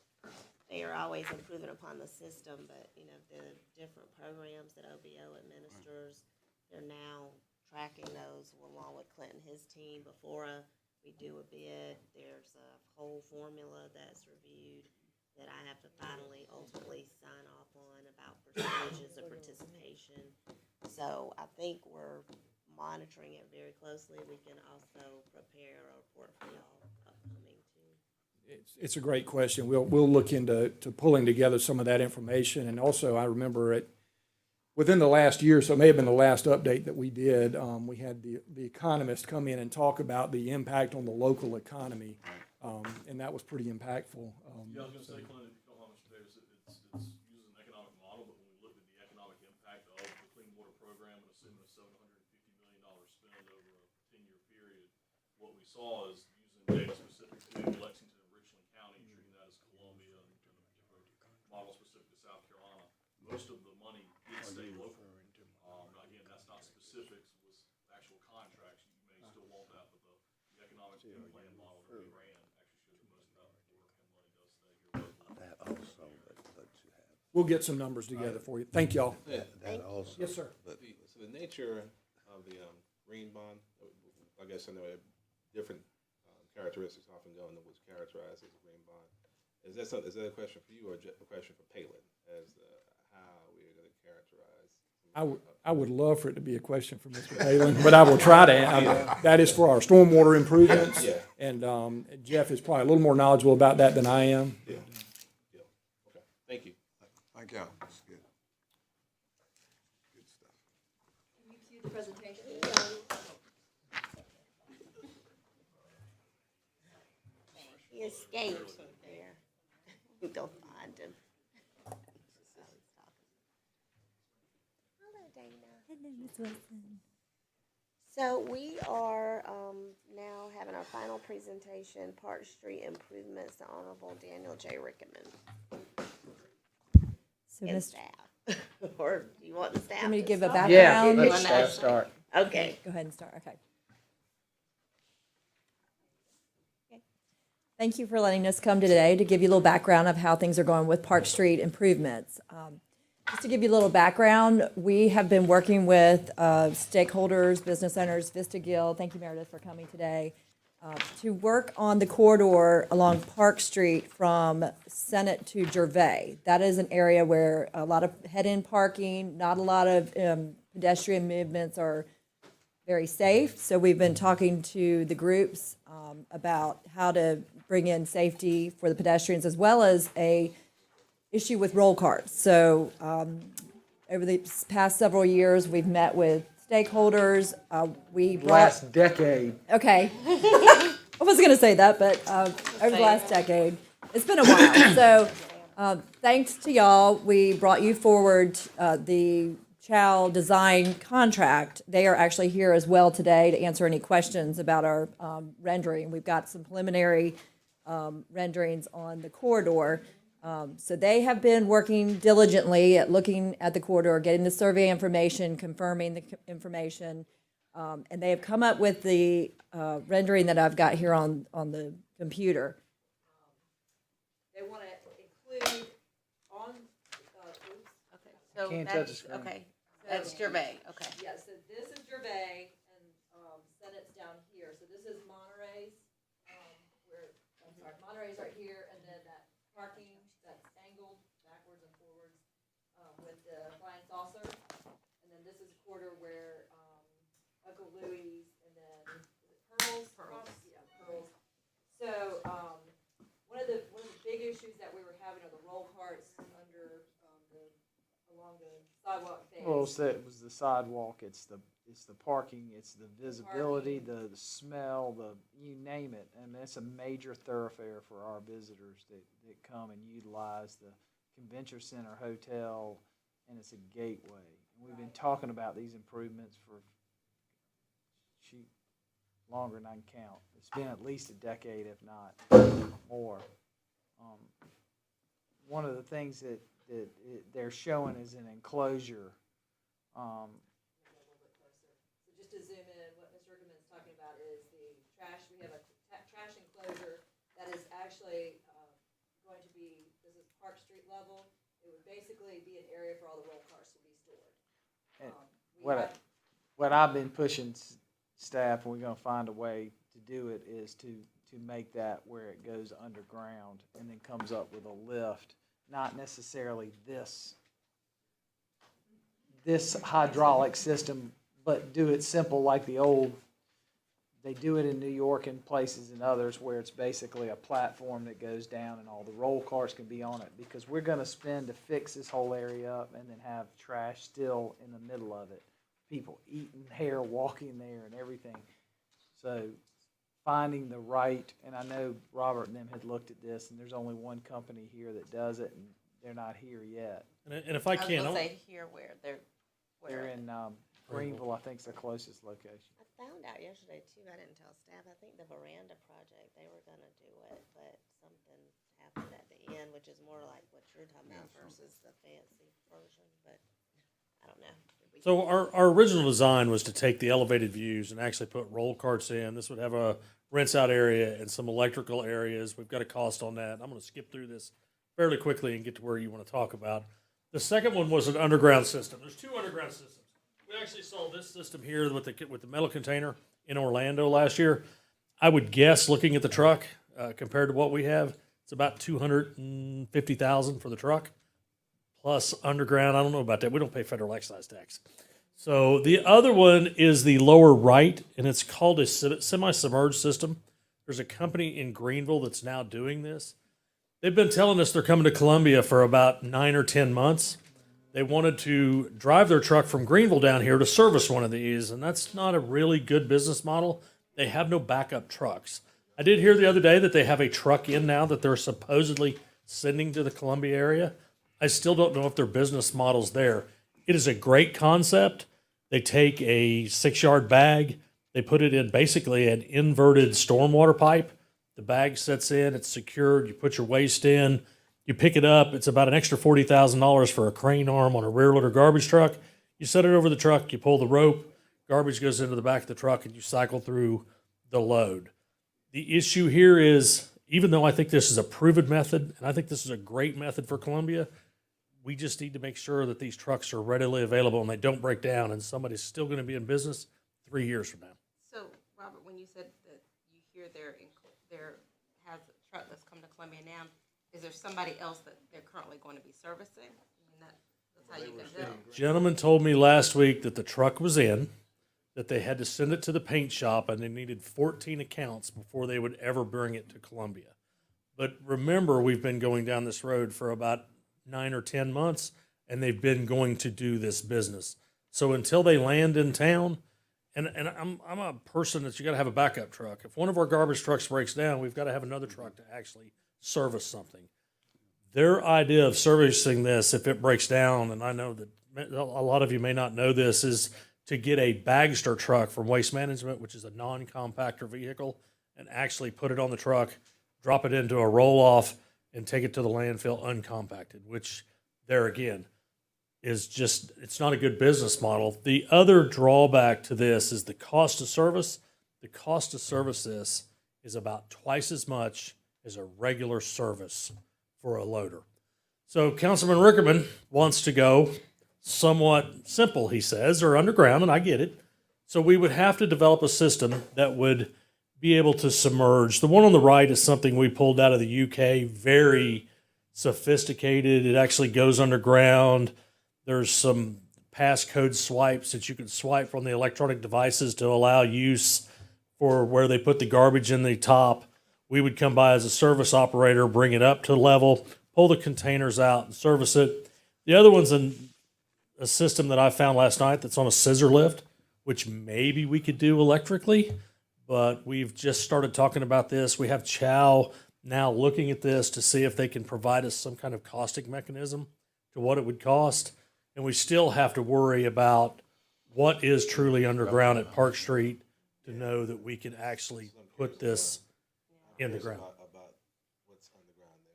they are always improving upon the system, but you know, the different programs that OBO administers, they're now tracking those along with Clint and his team. Before we do a bid, there's a whole formula that's reviewed that I have to ultimately sign off on about percentages of participation. So I think we're monitoring it very closely. We can also prepare a report for y'all upcoming too. It's a great question. We'll look into pulling together some of that information. And also, I remember within the last year, so it may have been the last update that we did, we had the economist come in and talk about the impact on the local economy, and that was pretty impactful. Yeah, I was gonna say, Clint, if you don't know how much Davis, it's using an economic model, but when we looked at the economic impact of the clean water program and assuming a $750 million spend over a 10-year period, what we saw is using data specific to Lexington and Richland County, treating that as Columbia, and model specific to South Carolina. Most of the money did stay local. Now again, that's not specifics with actual contracts. You may still want that, but the economic plan model that we ran actually showed that most of that work and money does stay here local. That also, but you have. We'll get some numbers together for you. Thank y'all. That also. Yes, sir. But So the nature of the green bond, I guess I know different characteristics often go into what's characterized as a green bond. Is that a question for you or just a question for Palin as how we are going to characterize? I would love for it to be a question for Mr. Palin, but I will try to. That is for our stormwater improvements. Yeah. And Jeff is probably a little more knowledgeable about that than I am. Yeah. Okay. Thank you. thank y'all. That's good. Good stuff. Can you cue the presentation? He escaped there. Don't find him. Hello, Dana. Hello, Ms. Wilson. So we are now having our final presentation, Park Street improvements, the Honorable Daniel J. Rickman So, and Mr. staff. Or do you want the staff? Want me to give a start? background? Yeah, let's start. Okay. Go ahead and start, okay. Thank you for letting us come today to give you a little background of how things are going with Park Street improvements. Just to give you a little background, we have been working with stakeholders, business owners, Vista Guild, thank you Meredith for coming today, to work on the corridor along Park Street from Senate to Gervais. That is an area where a lot of head-in parking, not a lot of pedestrian movements are very safe. So we've been talking to the groups about how to bring in safety for the pedestrians as well as a issue with roll carts. So over the past several years, we've met with stakeholders. We brought, Last decade. okay. I wasn't going to say that, but over the last decade, it's been a while. So thanks to y'all, we brought you forward the Chow design contract. They are actually here as well today to answer any questions about our rendering. We've got some preliminary renderings on the corridor. So they have been working diligently at looking at the corridor, getting the survey information, confirming the information, and they have come up with the rendering that I've got here on the computer. They want to include on. Okay, so Can't touch the screen. okay, That's Gervais, okay. Yeah, so this is Gervais, and, Senate's down here, so this is Monterey's, Monterey's right here, and then that parking that's angled backwards and forwards, with the flying saucer. And then this is a quarter where, Uncle Louie's, and then, is it Pearls? Pearls. Yeah, Pearls. So, one of the big issues that we were having are the roll carts under, along the sidewalk face. Well, it was the sidewalk, it's the parking, it's the visibility, the smell, you name it. And it's a major thoroughfare for our visitors that come and utilize the convention center hotel, and it's a gateway. And we've been talking about these improvements for, longer than I can count. It's been at least a decade, if not more. One of the things that they're showing is an enclosure. So just to zoom in, what Mr. Rickerman's talking about is the trash. We have a trash enclosure that is actually going to be, this is Park Street level. It would basically be an area for all the roll cars to be stored. And what I've been pushing staff, and we're gonna find a way to do it, is to make that where it goes underground and then comes up with a lift. Not necessarily this hydraulic system, but do it simple like the old. They do it in New York and places and others where it's basically a platform that goes down and all the roll cars can be on it, because we're gonna spend to fix this whole area up and then have trash still in the middle of it. People eating hair, walking there and everything. So finding the right, and I know Robert and them had looked at this, and there's only one company here that does it, and they're not here yet. And if I can, I was gonna say here where they're, They're in Greenville, I think is the closest location. I found out yesterday too, I didn't tell staff, I think the veranda project, they were gonna do it, but something happened at the end, which is more like what you're talking about versus the fancy version, but I don't know. So our original design was to take the elevated views and actually put roll carts in. This would have a rinse out area and some electrical areas. We've got a cost on that. I'm going to skip through this fairly quickly and get to where you want to talk about. The second one was an underground system. There's two underground systems. We actually saw this system here with the metal container in Orlando last year. I would guess, looking at the truck compared to what we have, it's about $250,000 for the truck. Plus underground, I don't know about that. We don't pay federal excise tax. So the other one is the lower right, and it's called a semi-submerged system. There's a company in Greenville that's now doing this. They've been telling us they're coming to Columbia for about 9 or 10 months. They wanted to drive their truck from Greenville down here to service one of these, and that's not a really good business model. They have no backup trucks. I did hear the other day that they have a truck in now that they're supposedly sending to the Columbia area. I still don't know if their business model's there. It is a great concept. They take a 6-yard bag, they put it in basically an inverted stormwater pipe. The bag sets in, it's secured, you put your waste in, you pick it up. It's about an extra $40,000 for a crane arm on a rear loader garbage truck. You set it over the truck, you pull the rope, garbage goes into the back of the truck, and you cycle through the load. The issue here is, even though I think this is a proven method, and I think this is a great method for Columbia, we just need to make sure that these trucks are readily available and they don't break down, and somebody's still going to be in business 3 years from now. So, Robert, when you said that you hear there has a truck that's come to Columbia now, is there somebody else that they're currently going to be servicing? I mean, that's how you can tell. Gentleman told me last week that the truck was in, that they had to send it to the paint shop, and they needed 14 accounts before they would ever bring it to Columbia. But remember, we've been going down this road for about 9 or 10 months, and they've been going to do this business. So until they land in town, and I'm a person that you got to have a backup truck. If one of our garbage trucks breaks down, we've got to have another truck to actually service something. Their idea of servicing this, if it breaks down, and I know that a lot of you may not know this, is to get a Bagster truck from Waste Management, which is a non-compactor vehicle, and actually put it on the truck, drop it into a roll-off, and take it to the landfill uncompacted, which there again is just, it's not a good business model. The other drawback to this is the cost of service. The cost to service this is about twice as much as a regular service for a loader. So Councilman Rickerman wants to go somewhat simple, he says, or underground, and I get it. So we would have to develop a system that would be able to submerge. The one on the right is something we pulled out of the UK, very sophisticated. It actually goes underground. There's some passcode swipes that you can swipe from the electronic devices to allow use for where they put the garbage in the top. We would come by as a service operator, bring it up to level, pull the containers out and service it. The other one's a system that I found last night that's on a scissor lift, which maybe we could do electrically, but we've just started talking about this. We have Chow now looking at this to see if they can provide us some kind of caustic mechanism to what it would cost. And we still have to worry about what is truly underground at Park Street to know that we can actually put this in the ground. About what's underground there.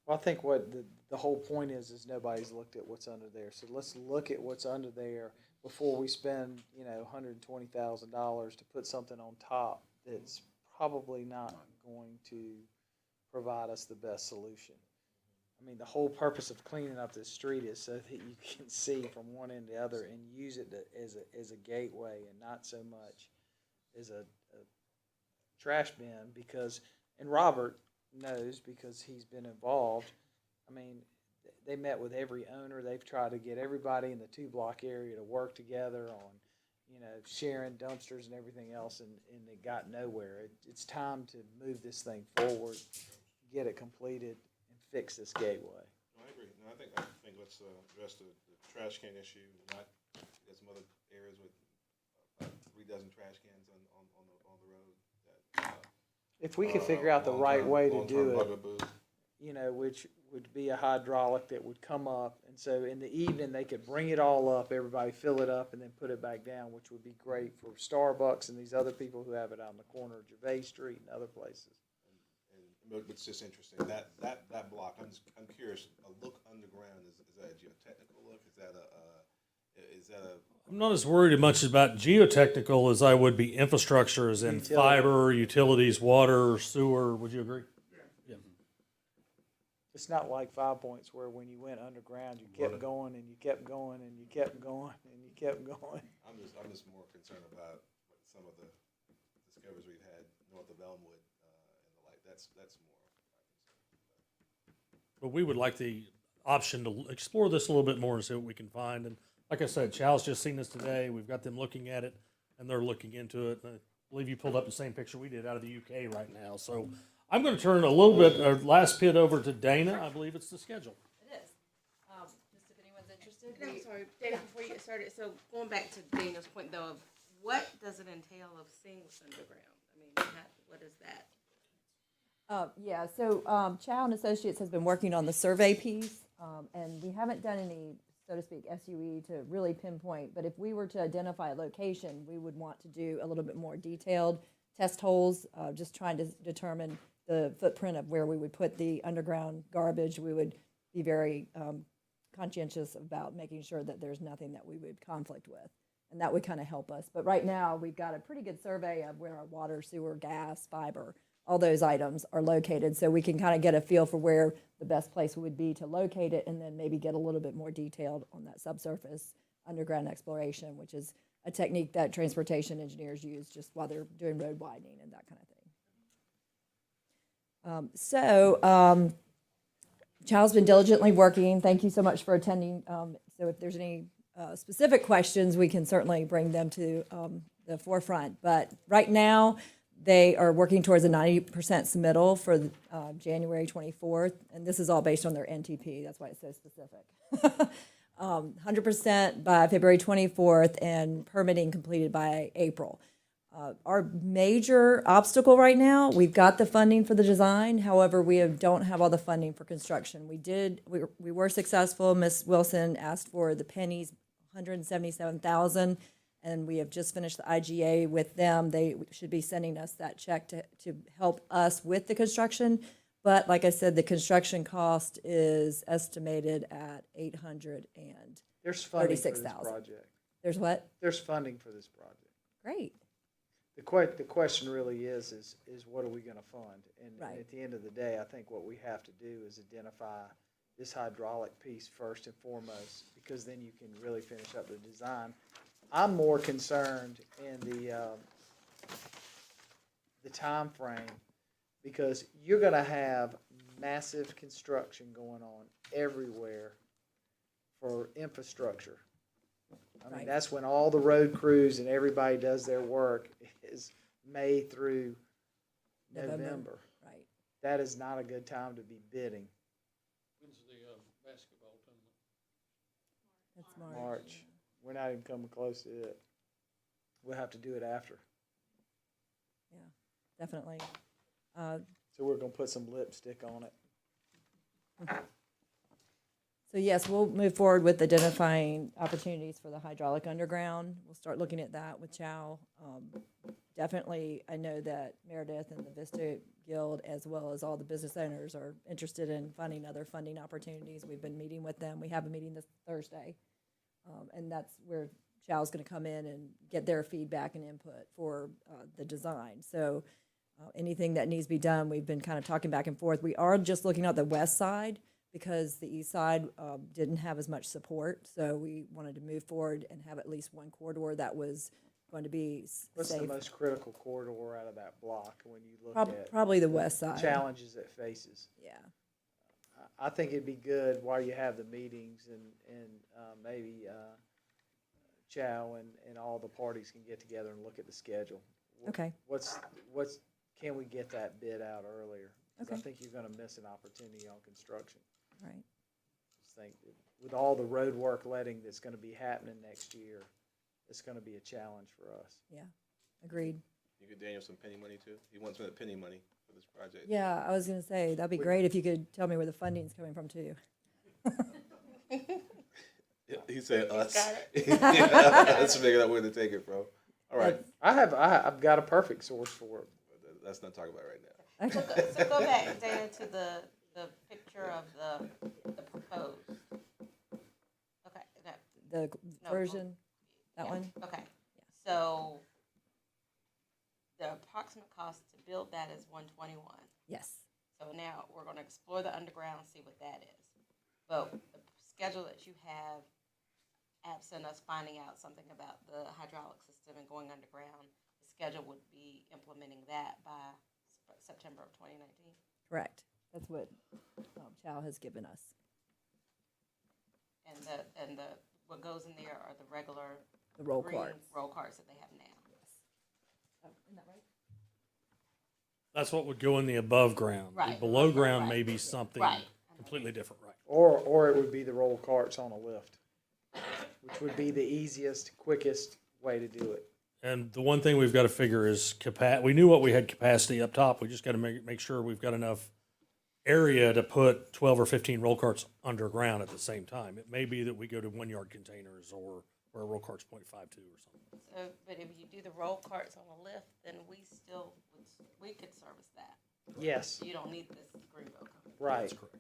Well, I think what the whole point is nobody's looked at what's under there. So let's look at what's under there before we spend, $120,000 to put something on top that's probably not going to provide us the best solution. I mean, the whole purpose of cleaning up this street is so that you can see from one end to the other and use it as a gateway and not so much as a trash bin because, and Robert knows because he's been involved, I mean, they met with every owner. They've tried to get everybody in the 2-block area to work together on, sharing dumpsters and everything else, and it got nowhere. It's time to move this thing forward, get it completed, and fix this gateway. No, I agree. No, I think let's address the trash can issue. There's some other areas with 3 dozen trash cans on the road. If we could figure out the right way to do it, bugaboo. which would be a hydraulic that would come up, and so in the evening they could bring it all up, everybody fill it up, and then put it back down, which would be great for Starbucks and these other people who have it out in the corner of Gervais Street and other places. But it's just interesting that block. I'm curious. A look underground is that a geotechnical look? Is that a? I'm not as worried much about geotechnical as I would be infrastructure, as in Utility. fiber, utilities, water, sewer. Would you agree? Yeah. It's not like 5 Points where when you went underground, you kept going and you kept going and you kept going and you kept going. I'm just more concerned about some of the discoveries we've had north of Elmwood and the like. That's more. But we would like the option to explore this a little bit more and see what we can find. And like I said, Chow's just seen this today. We've got them looking at it, and they're looking into it. I believe you pulled up the same picture we did out of the UK right now. So I'm going to turn a little bit, our last pit over to Dana. I believe it's the schedule. It is. Just if anyone's interested. I'm sorry, Dana, before you get started, so going back to Dana's point though, of what does it entail of seeing what's underground? I mean, what is that? So Chow and Associates has been working on the survey piece, and we haven't done any, so to speak, SUE to really pinpoint, but if we were to identify a location, we would want to do a little bit more detailed test holes, just trying to determine the footprint of where we would put the underground garbage. We would be very conscientious about making sure that there's nothing that we would conflict with, and that would kind of help us. But right now, we've got a pretty good survey of where our water, sewer, gas, fiber, all those items are located, so we can kind of get a feel for where the best place would be to locate it, and then maybe get a little bit more detailed on that subsurface underground exploration, which is a technique that transportation engineers use just while they're doing road widening and that kind of thing. Chow's been diligently working. Thank you so much for attending. So if there's any specific questions, we can certainly bring them to the forefront. But right now, they are working towards a 90% submittal for January 24th, and this is all based on their NTP. That's why it's so specific. 100% by February 24th, and permitting completed by April. Our major obstacle right now, we've got the funding for the design. However, we don't have all the funding for construction. We were successful. Ms. Wilson asked for the pennies, $177,000. And we have just finished the IGA with them. They should be sending us that check to help us with the construction. But like I said, the construction cost is estimated at $836,000. There's funding for this project. There's what? There's funding for this project. Great. The question really is what are we going to fund? And Right. at the end of the day, I think what we have to do is identify this hydraulic piece first and foremost, because then you can really finish up the design. I'm more concerned in the time frame, because you're gonna have massive construction going on everywhere for infrastructure. I mean, Right. that's when all the road crews and everybody does their work, is May through November. Right. That is not a good time to be bidding. When's the basketball tournament? That's March. March. We're not even coming close to it. We'll have to do it after. Yeah, definitely. So we're gonna put some lipstick on it. So yes, we'll move forward with identifying opportunities for the hydraulic underground. We'll start looking at that with Chow. Definitely, I know that Meredith and the Vista Guild, as well as all the business owners, are interested in finding other funding opportunities. We've been meeting with them. We have a meeting this Thursday. And that's where Chow's gonna come in and get their feedback and input for the design. So anything that needs to be done, we've been kind of talking back and forth. We are just looking at the west side, because the east side didn't have as much support. So we wanted to move forward and have at least one corridor that was going to be What's safe. the most critical corridor out of that block when you look at Probably the west side. challenges it faces? Yeah. I think it'd be good while you have the meetings and maybe Chow and all the parties can get together and look at the schedule. Okay. What's, can we get that bid out earlier? 'Cause I Okay. think you're gonna miss an opportunity on construction. Right. Just think, that with all the road work letting that's gonna be happening next year, it's gonna be a challenge for us. Yeah. Agreed. You get Daniel some penny money too? He wants some of the penny money for this project. Yeah, I was gonna say, that'd be great if you could tell me where the funding's coming from too. He said us. got Let's figure out where to take it from. All right, I've got a perfect source for it. let's not talk about it right now. So go back, Dana, to the picture of the proposed. Okay, The No, version, that yeah, one? Okay, so the approximate cost to build that is $121. Yes. So now we're gonna explore the underground, see what that is. But the schedule that you have, absent us finding out something about the hydraulic system and going underground, the schedule would be implementing that by September of 2019. Correct. That's what Chow has given us. And what goes in there are the regular The roll green carts. roll carts that they have now. Isn't that right? That's what would go in the above ground. The Right. below ground Right. may be something Right. completely different, right? Or it would be the roll carts on a lift, which would be the easiest, quickest way to do it. And the one thing we've got to figure is we knew what we had capacity up top. We just got to make sure we've got enough area to put 12 or 15 roll carts underground at the same time. It may be that we go to 1 yard containers or where a roll cart's 0.52 or something. So, but if you do the roll carts on a lift, then we could service that. Yes, You don't need this Greenville company. right. That's correct.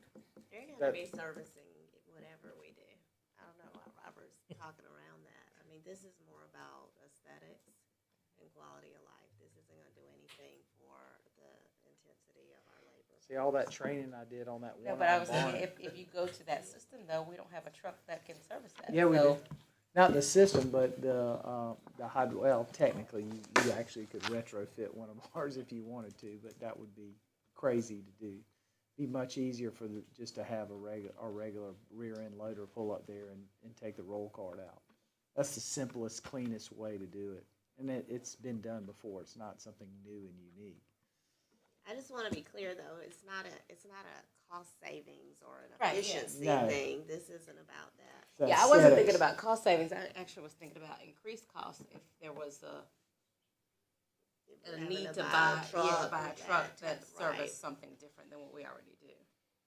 They're That- gonna be servicing whatever we do. I don't know why Robert's talking around that. I mean, this is more about aesthetics and quality of life. This isn't gonna do anything for the intensity of our labor. See, all that training I did on that No, one. but I was saying, if you go to that system though, we don't have a truck that can service that. Yeah, we So- do. Not the system, but well, technically, you actually could retrofit one of ours if you wanted to, but that would be crazy to do. Be much easier for just to have a regular rear end loader pull up there and take the roll cart out. That's the simplest, cleanest way to do it. And it's been done before. It's not something new and unique. I just wanna be clear though, it's not a cost savings or an Right, yeah. efficiency No. thing. This isn't about that. The Yeah, I wasn't aesthetics. thinking about cost savings. I actually was thinking about increased costs if there was a Having need to buy buy a truck a with truck that right. serviced something different than what we already do.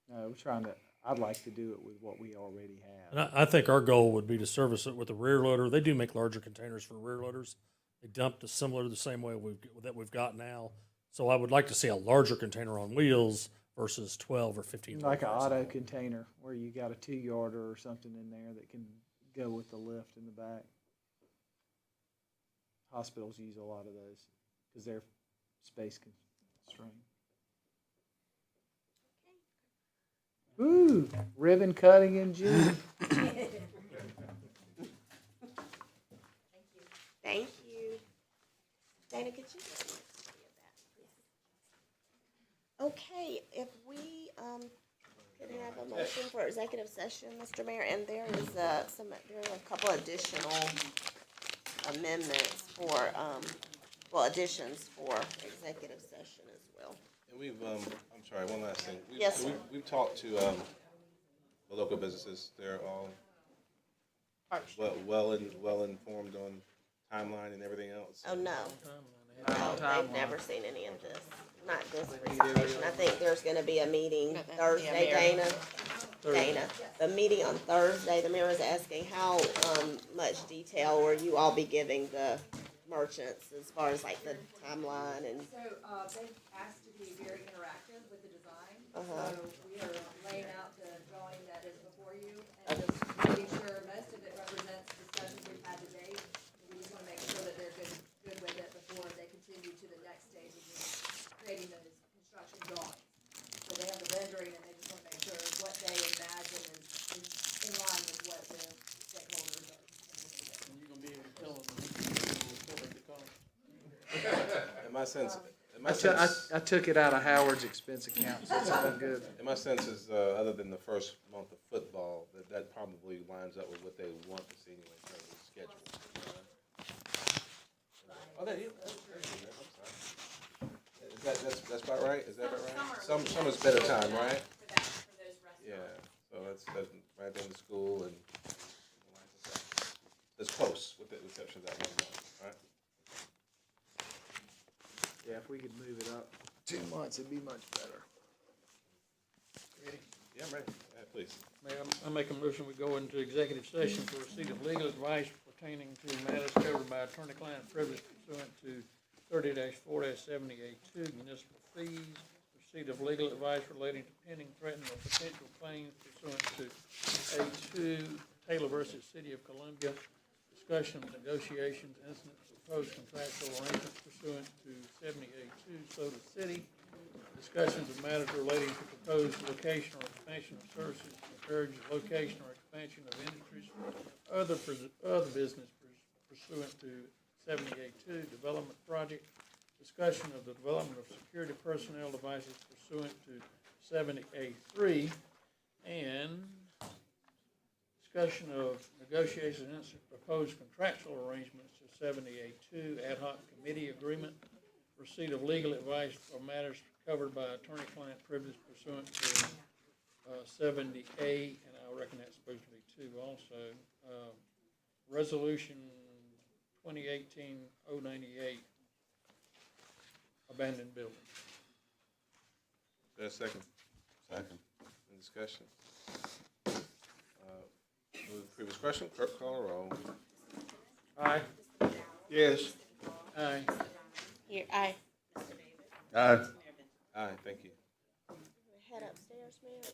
No, we're trying to. I'd like to do it with what we already have. And I think our goal would be to service it with a rear loader. They do make larger containers for rear loaders. They dump the same way we've got now. So I would like to see a larger container on wheels versus 12 or 15. Like an roll carts. auto container where you got a 2-yarder or something in there that can go with the lift in the back. Hospitals use a lot of those because they're space constrained. Ooh, ribbon cutting in June. Thank you. Dana, could you? Okay, if we, could have a motion for executive session, Mr. Mayor, and there is, there are a couple additional amendments for, well, additions for executive session as well. And we've, I'm sorry, one last thing. Yes, sir. We've talked to, the local businesses. They're all well informed on timeline and everything else. Oh, no. No, they've never seen any of this, not this presentation. I think there's gonna be a meeting Thursday, Dana, the meeting on Thursday, the mayor is asking how, much detail will you all be giving the merchants as far as like the timeline and? So, they've asked to be very interactive with the design. Uh-huh. So we are laying out the drawing that is before you and just making sure most of it represents discussions we've had to date. We just wanna make sure that they're good with it before they continue to the next stage of creating those construction drawings. So they have the rendering and they just wanna make sure what they imagine is in line with what the stakeholders are. And you're gonna be able to tell them before they come. In my sense, I took it out of Howard's expense account, so it's all good. in my sense is, other than the first month of football, that probably lines up with what they want to see anyway in terms of schedule. Oh, that is, I'm sorry. That's about right? Is that about right? Summer's better time, right? Yeah, so that's right into school and it's close with the exception of that 1 month, right? Yeah, if we could move it up 2 months, it'd be much better. Ready? Yeah, I'm ready. Yeah, please. Mayor, I make a motion, we go into executive session for receipt of legal advice pertaining to matters covered by attorney-client privilege pursuant to 30-4-70A2 municipal fees, receipt of legal advice relating to pending, threatened, or potential claims pursuant to A2 Taylor versus City of Columbia, discussion of negotiations, incidents, proposed contractual arrangements pursuant to 70A2 Soda City, discussions of matters relating to proposed location or expansion of services, encourage location or expansion of industries, other business pursuant to 70A2 development project, discussion of the development of security personnel devices pursuant to 70A3, and discussion of negotiations and proposed contractual arrangements to 70A2 ad hoc committee agreement, receipt of legal advice for matters covered by attorney-client privilege pursuant to 70A, and I reckon that's supposed to be 2 also. Resolution 2018-098, abandoned building. Is there a second? Second. Any discussion? Move the previous question, clerk call or roll? Aye. Yes. Aye. Here, aye. Aye. Aye, thank you. Head upstairs, Mayor.